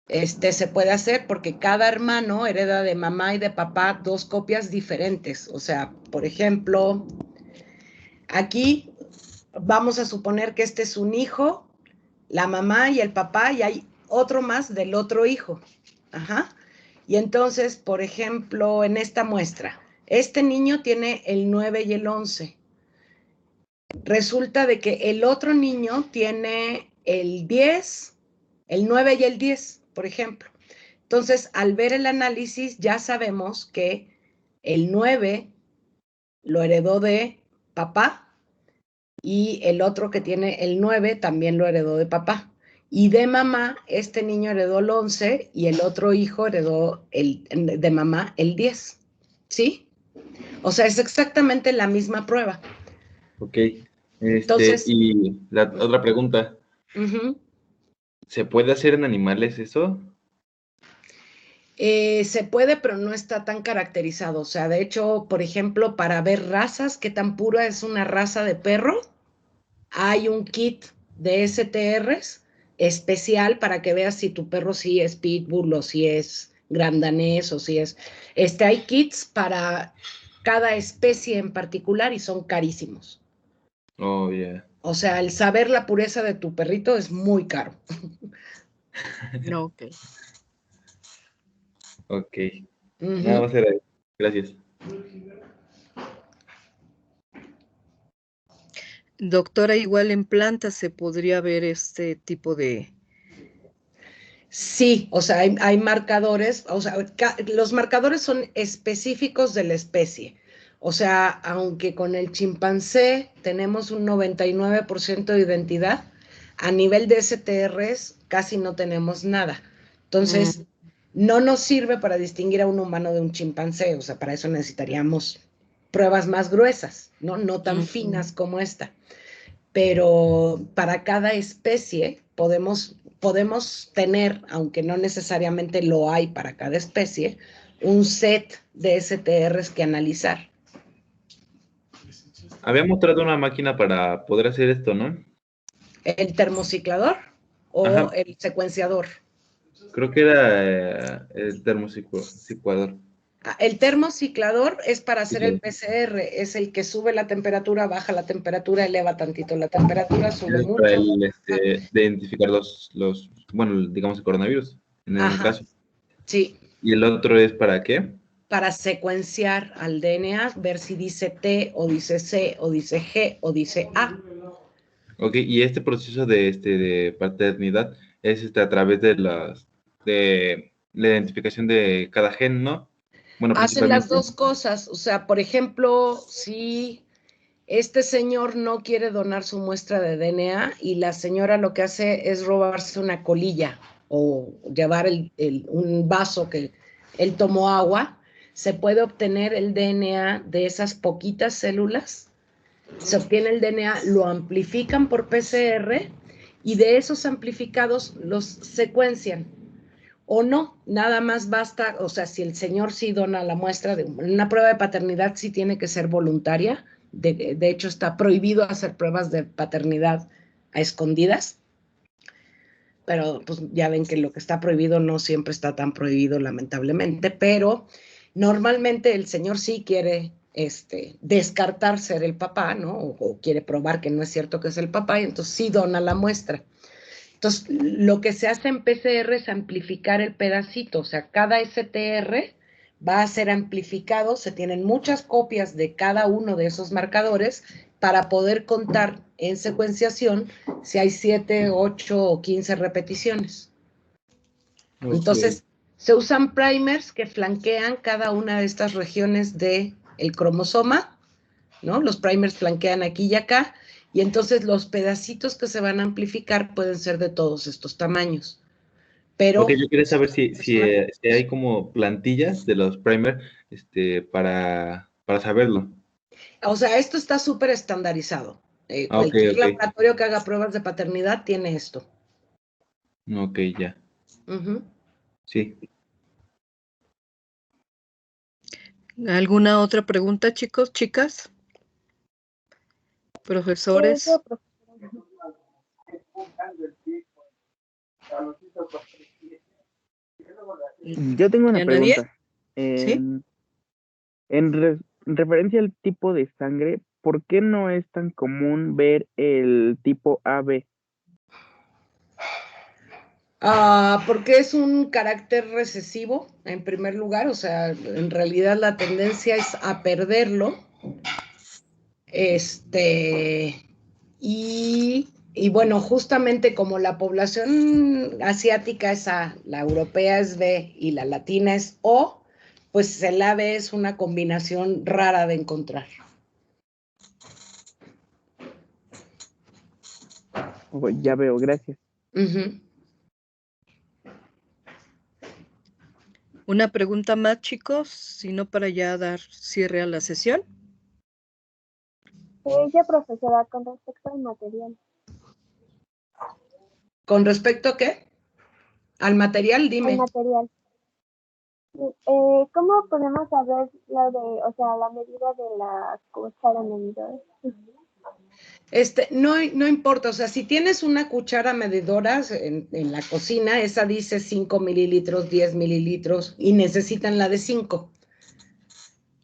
Se puede hacer porque cada hermano hereda de mamá y de papá 2 copias diferentes. O sea, por ejemplo, aquí vamos a suponer que este es un hijo, la mamá y el papá, y hay otro más del otro hijo. Ajá. Y entonces, por ejemplo, en esta muestra, este niño tiene el 9 y el 11. Resulta de que el otro niño tiene el 10, el 9 y el 10, por ejemplo. Entonces, al ver el análisis, ya sabemos que el 9 lo heredó de papá y el otro que tiene el 9 también lo heredó de papá. Y de mamá, este niño heredó el 11 y el otro hijo heredó de mamá el 10. ¿Sí? O sea, es exactamente la misma prueba. Ok. Entonces, y la otra pregunta. ¿Se puede hacer en animales eso? Se puede, pero no está tan caracterizado. O sea, de hecho, por ejemplo, para ver razas, qué tan pura es una raza de perro, hay un kit de STRs especial para que veas si tu perro sí es pitbull o si es gran danés o si es... hay kits para cada especie en particular y son carísimos. Oh, yeah. O sea, el saber la pureza de tu perrito es muy caro. No, ok. Ok. Nada más era eso. Gracias. Doctora, igual en plantas se podría ver este tipo de... Sí, o sea, hay marcadores, o sea, los marcadores son específicos de la especie. O sea, aunque con el chimpancé tenemos un 99% de identidad, a nivel de STRs casi no tenemos nada. Entonces, no nos sirve para distinguir a un humano de un chimpancé, o sea, para eso necesitaríamos pruebas más gruesas, no tan finas como esta. Pero para cada especie podemos tener, aunque no necesariamente lo hay para cada especie, un set de STRs que analizar. Había mostrado una máquina para poder hacer esto, ¿no? ¿El termociclador o el secuenciador? Creo que era el termociclador. El termociclador es para hacer el PCR, es el que sube la temperatura, baja la temperatura, eleva tantito la temperatura, sube mucho. Para identificar bueno, digamos el coronavirus, en un caso. Sí. ¿Y el otro es para qué? Para secuenciar al DNA, ver si dice T, o dice C, o dice G, o dice A. Ok, y este proceso de paternidad es a través de la identificación de cada gen, ¿no? Bueno, hacen las dos cosas, o sea, por ejemplo, si este señor no quiere donar su muestra de DNA y la señora lo que hace es robarse una colilla o llevar un vaso que él tomó agua, se puede obtener el DNA de esas poquitas células, se obtiene el DNA, lo amplifican por PCR y de esos amplificados los secuencian. o no, nada más basta, o sea, si el señor sí dona la muestra, una prueba de paternidad sí tiene que ser voluntaria, de hecho está prohibido hacer pruebas de paternidad a escondidas, pero pues ya ven que lo que está prohibido no siempre está tan prohibido, lamentablemente, pero normalmente el señor sí quiere descartar ser el papá, ¿no? O quiere probar que no es cierto que es el papá, y entonces sí dona la muestra. Entonces, lo que se hace en PCR es amplificar el pedacito, o sea, cada STR va a ser amplificado, se tienen muchas copias de cada uno de esos marcadores para poder contar en secuenciación si hay 7, 8 o 15 repeticiones. Okay. Entonces, se usan primers que flanquean cada una de estas regiones del cromosoma, ¿no? Los primers flanquean aquí y acá, y entonces los pedacitos que se van a amplificar pueden ser de todos estos tamaños. Pero yo quería saber si hay como plantillas de los primers para saberlo. O sea, esto está súper estandarizado. Cualquier laboratorio que haga pruebas de paternidad tiene esto. Ok, ya. Sí. ¿Alguna otra pregunta, chicos, chicas? Profesores. Yo tengo una pregunta. ¿Sí? En referencia al tipo de sangre, ¿por qué no es tan común ver el tipo AB? Porque es un carácter recesivo, en primer lugar, o sea, en realidad la tendencia es a perderlo. Y bueno, justamente como la población asiática es A, la europea es B y la latina es O, pues el AB es una combinación rara de encontrar. Oh, ya veo, gracias. Una pregunta más, chicos, si no para ya dar cierre a la sesión. Ya, profesora, con respecto al material. ¿Con respecto a qué? Al material, dime. Al material. ¿Cómo podemos saber la medida de la cuchara medidora? No importa, o sea, si tienes una cuchara medidora en la cocina, esa dice 5 mililitros, 10 mililitros y necesitan la de 5.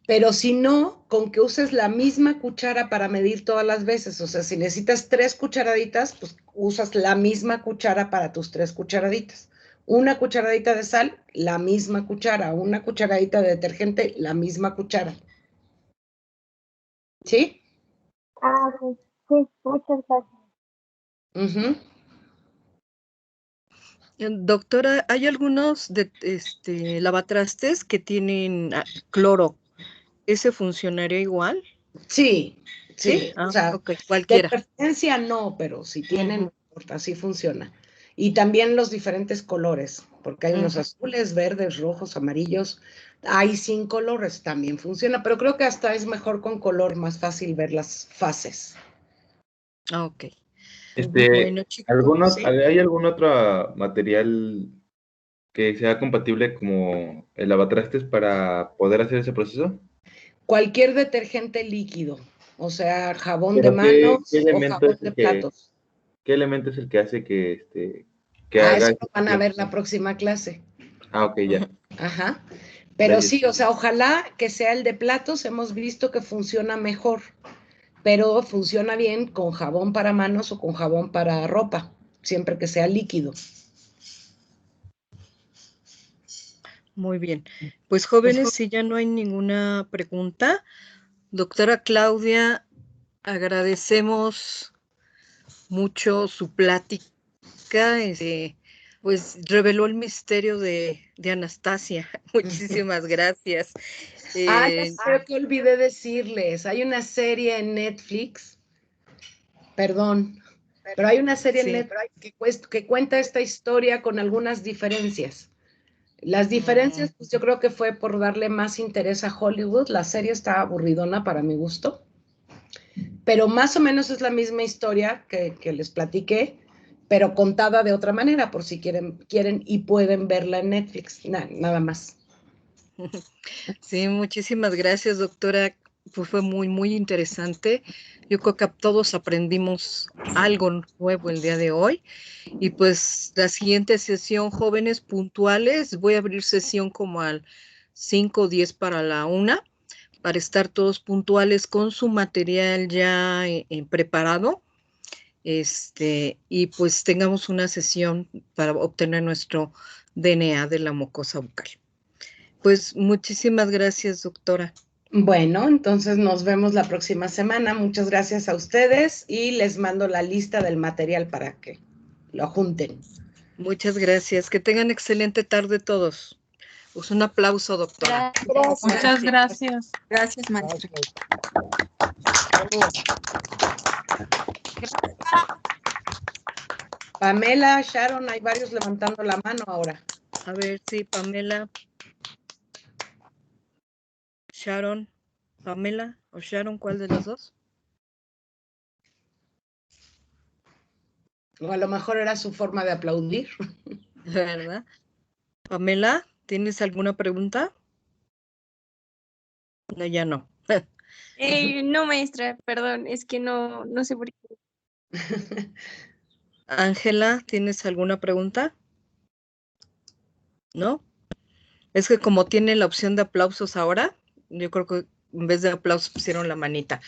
Pero si no, con que uses la misma cuchara para medir todas las veces, o sea, si necesitas 3 cucharaditas, pues usas la misma cuchara para tus 3 cucharaditas. Una cucharadita de sal, la misma cuchara. Una cucharadita de detergente, la misma cuchara. ¿Sí? Sí, muchas gracias. Doctora, hay algunos lavatrastes que tienen cloro. ¿Ese funcionaría igual? Sí. O sea, okay, cualquiera. De preferencia no, pero si tienen, no importa, así funciona. Y también los diferentes colores, porque hay unos azules, verdes, rojos, amarillos. Hay sin colores, también funciona, pero creo que hasta es mejor con color, más fácil ver las fases. Ok. Bueno, chicos, ¿hay algún otro material que sea compatible como el lavatrastes para poder hacer ese proceso? Cualquier detergente líquido, o sea, jabón de manos o jabón de platos. ¿Qué elemento es el que hace que haga? Eso lo van a ver la próxima clase. Ok, ya. Ajá. Pero sí, o sea, ojalá que sea el de platos, hemos visto que funciona mejor, pero funciona bien con jabón para manos o con jabón para ropa, siempre que sea líquido. Muy bien. Pues jóvenes, si ya no hay ninguna pregunta, doctora Claudia, agradecemos mucho su plática, pues reveló el misterio de Anastasia. Muchísimas gracias. Creo que olvidé decirles, hay una serie en Netflix, perdón, pero hay una serie en Netflix que cuenta esta historia con algunas diferencias. Las diferencias, pues yo creo que fue por darle más interés a Hollywood. La serie está aburridona para mi gusto, pero más o menos es la misma historia que les platiqué, pero contada de otra manera, por si quieren y pueden verla en Netflix, nada más. Sí, muchísimas gracias, doctora. Pues fue muy, muy interesante. Yo creo que todos aprendimos algo nuevo el día de hoy. Y pues la siguiente sesión, jóvenes puntuales, voy a abrir sesión como al 5 o 10 para la 1, para estar todos puntuales con su material ya preparado. Y pues tengamos una sesión para obtener nuestro DNA de la mucosa bucal. Pues muchísimas gracias, doctora. Bueno, entonces nos vemos la próxima semana. Muchas gracias a ustedes y les mando la lista del material para que lo junten. Muchas gracias. Que tengan excelente tarde todos. Pues un aplauso, doctora. Gracias. Muchas gracias. Gracias, maestra. Pamela, Sharon, hay varios levantando la mano ahora. A ver, sí, Pamela. Sharon, Pamela o Sharon, ¿cuál de las dos? O a lo mejor era su forma de aplaudir. ¿Verdad? Pamela, ¿tienes alguna pregunta? No, ya no. No, maestra, perdón, es que no sé por qué. Ángela, ¿tienes alguna pregunta? ¿No? Es que como tiene la opción de aplausos ahora, yo creo que en vez de aplausos pusieron la manita.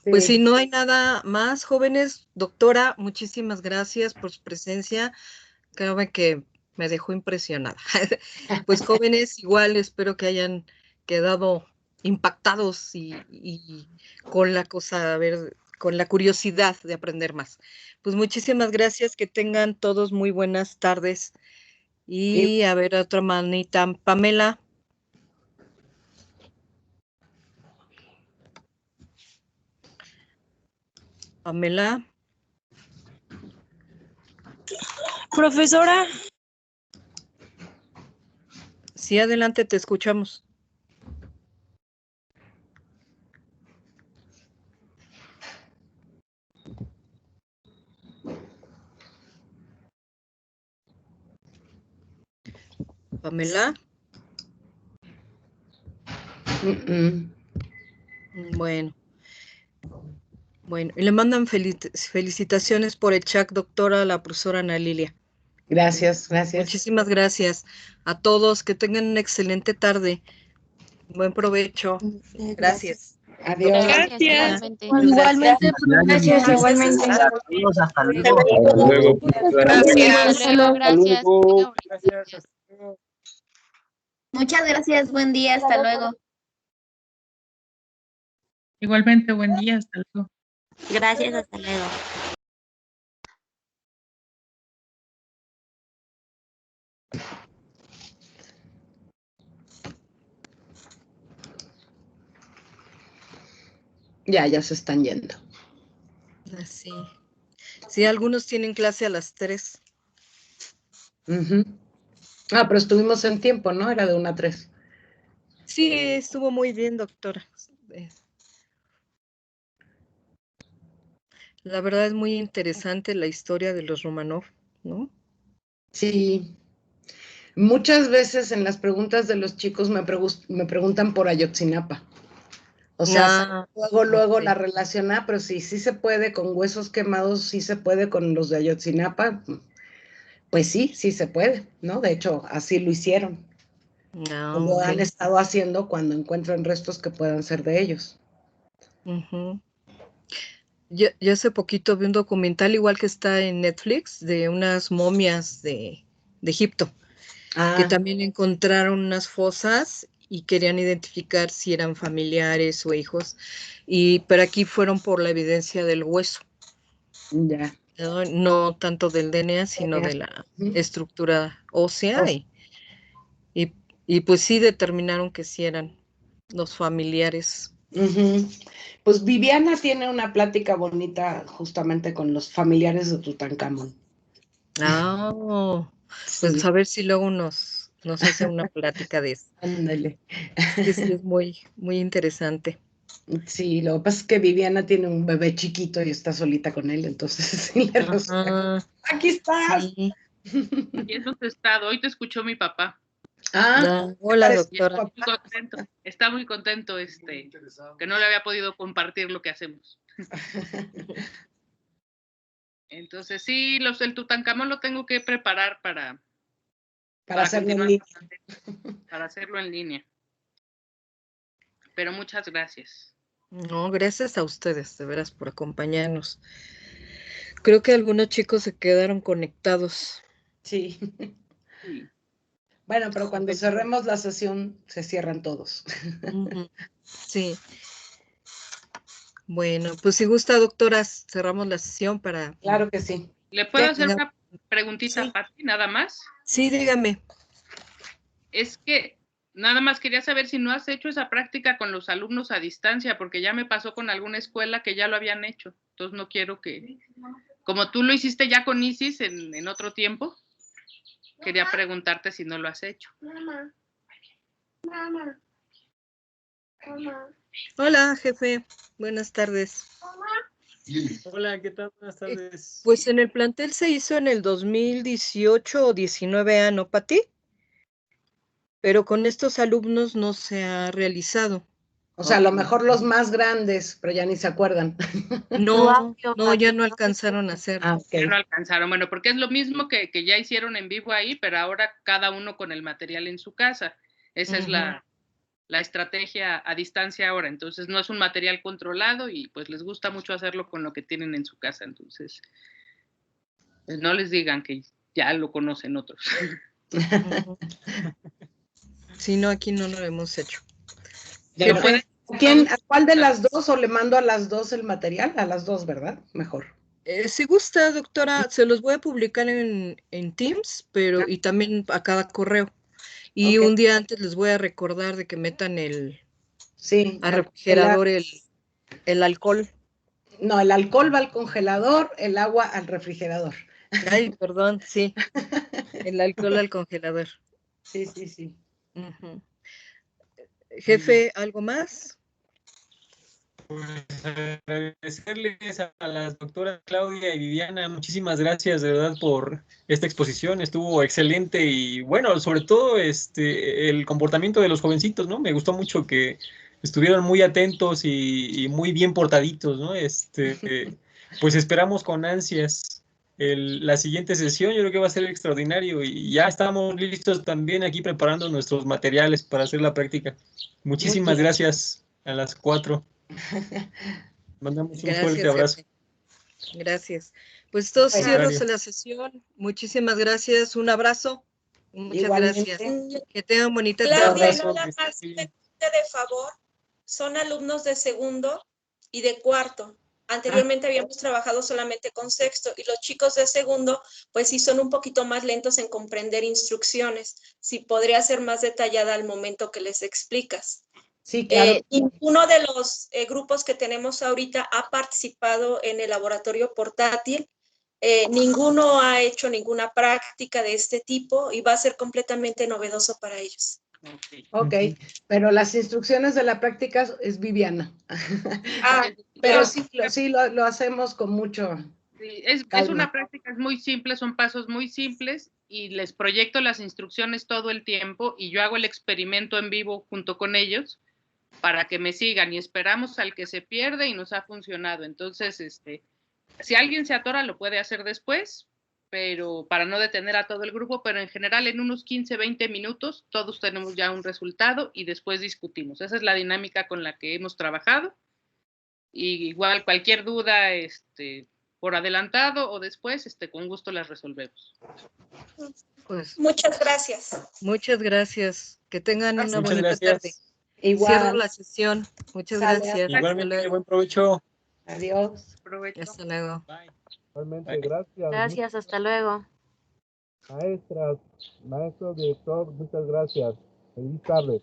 Sí. Pues si no hay nada más, jóvenes, doctora, muchísimas gracias por su presencia. Creo que me dejó impresionada. Pues jóvenes, igual espero que hayan quedado impactados y con la cosa, a ver, con la curiosidad de aprender más. Pues muchísimas gracias, que tengan todos muy buenas tardes. Y a ver, otra manita, Pamela. Pamela. Profesora. Sí, adelante, te escuchamos. Pamela. Bueno, y le mandan felicitaciones por el chat, doctora, la profesora Ana Lilia. Gracias, gracias. Muchísimas gracias a todos, que tengan una excelente tarde. Buen provecho. Gracias. Adiós. Gracias. Igualmente, gracias, igualmente. Adiós, hasta luego. Hasta luego. Gracias. Gracias. Gracias. Muchas gracias. Buen día. Hasta luego. Igualmente, buen día. Hasta luego. Gracias, hasta luego. Ya se están yendo. Sí. Sí, algunos tienen clase a las 3. Pero estuvimos en tiempo, ¿no? Era de 1 a 3. Sí, estuvo muy bien, doctora. La verdad es muy interesante la historia de los Romanov, ¿no? Sí. Muchas veces en las preguntas de los chicos me preguntan por Ayotzinapa. O sea, luego okay. La relaciona, pero sí se puede con huesos quemados, sí se puede con los de Ayotzinapa. Pues sí se puede, ¿no? De hecho, así lo hicieron. Lo han estado haciendo cuando encuentran restos que puedan ser de ellos. Yo hace poquito vi un documental, igual que está en Netflix, de unas momias de Egipto, que también encontraron unas fosas y querían identificar si eran familiares o hijos, pero aquí fueron por la evidencia del hueso. Ya. No tanto del DNA, sino de la estructura ósea, y pues sí determinaron que sí eran los familiares. Pues Viviana tiene una plática bonita justamente con los familiares de Tutankamón. Pues a ver si luego nos hace una plática de eso. Ándale. Sí, es muy, muy interesante. Sí, lo que pasa es que Viviana tiene un bebé chiquito y está solita con él, entonces sí le resulta. ¡Aquí estás! Sí. Y es donde está. Hoy te escuchó mi papá. Hola, Y doctora. está muy contento. Está muy contento que no le había podido compartir lo que hacemos. Entonces sí, el Tutankamón lo tengo que preparar para hacerlo en continuar línea. para hacerlo en línea. Pero muchas gracias. No, gracias a ustedes, de veras, por acompañarnos. Creo que algunos chicos se quedaron conectados. Sí. Bueno, pero cuando cerremos la sesión, se cierran todos. Sí. Bueno, pues si gusta, doctoras, cerramos la sesión para... Claro que sí. ¿Le puedo hacer una preguntita a Pati, nada más? Sí, dígame. Es que nada más quería saber si no has hecho esa práctica con los alumnos a distancia, porque ya me pasó con alguna escuela que ya lo habían hecho. Entonces no quiero que... Como tú lo hiciste ya con Isis en otro tiempo, quería preguntarte si no lo has hecho. Mamá. Hola, jefe. Buenas tardes. Hola, ¿qué tal? Buenas tardes. Pues en el plantel se hizo en el 2018 o 19, ¿no, Pati? Pero con estos alumnos no se ha realizado. O sea, a lo mejor los más grandes, pero ya ni se acuerdan. No, ya no alcanzaron a hacerlo. Ya no alcanzaron. Bueno, porque es lo mismo que ya hicieron en vivo ahí, pero ahora cada uno con el material en su casa. Esa es la estrategia a distancia ahora. Entonces no es un material controlado y pues les gusta mucho hacerlo con lo que tienen en su casa. Entonces, pues no les digan que ya lo conocen otros. Si no, aquí no lo hemos hecho. ¿A cuál de las dos o le mando a las dos el material? A las dos, ¿verdad? Mejor. Si gusta, doctora, se los voy a publicar en Teams, pero y también a cada correo. Y un día antes les voy a recordar de que metan al refrigerador el alcohol. No, el alcohol va al congelador, el agua al refrigerador. Ay, perdón, sí. El alcohol al congelador. Sí, sí, sí. Jefe, ¿algo más? Pues agradecerles a las doctoras Claudia y Viviana, muchísimas gracias de verdad por esta exposición, estuvo excelente y bueno, sobre todo el comportamiento de los jovencitos, ¿no? Me gustó mucho que estuvieron muy atentos y muy bien portaditos, ¿no? Pues esperamos con ansias la siguiente sesión, yo creo que va a ser extraordinario y ya estamos listos también aquí preparando nuestros materiales para hacer la práctica. Muchísimas gracias a las 4. Mandamos un fuerte abrazo. Jefe. Gracias. Pues todos cierros la sesión. Muchísimas gracias. Un abrazo. Muchas gracias. Que tengan bonita tarde. Claudia, nada más de favor, son alumnos de segundo y de cuarto. Anteriormente habíamos trabajado solamente con sexto y los chicos de segundo, pues sí son un poquito más lentos en comprender instrucciones. Si podría ser más detallada al momento que les explicas. Sí, claro. Ninguno de los grupos que tenemos ahorita ha participado en el laboratorio portátil. Ninguno ha hecho ninguna práctica de este tipo y va a ser completamente novedoso para ellos. Ok, pero las instrucciones de la práctica es Viviana. Pero sí lo hacemos con mucho. Sí, es una práctica muy simple, son pasos muy simples y les proyecto las instrucciones todo el tiempo y yo hago el experimento en vivo junto con ellos para que me sigan y esperamos al que se pierde y nos ha funcionado. Entonces, si alguien se atora lo puede hacer después, pero para no detener a todo el grupo, pero en general en unos 15, 20 minutos todos tenemos ya un resultado y después discutimos. Esa es la dinámica con la que hemos trabajado. Y igual cualquier duda, por adelantado o después, con gusto las resolvemos. Pues, muchas gracias. Muchas gracias. Que tengan una bonita tarde. Igual. Cierro la sesión. Muchas gracias. Igualmente, buen provecho. Adiós. Provecho. Hasta luego. Bye. Igualmente, gracias. Gracias, hasta luego. Maestras, maestros, director, muchas gracias. Feliz tarde.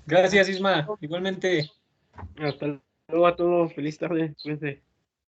Gracias, Isma. Igualmente. Hasta luego a todos. Feliz tarde. Cuídense.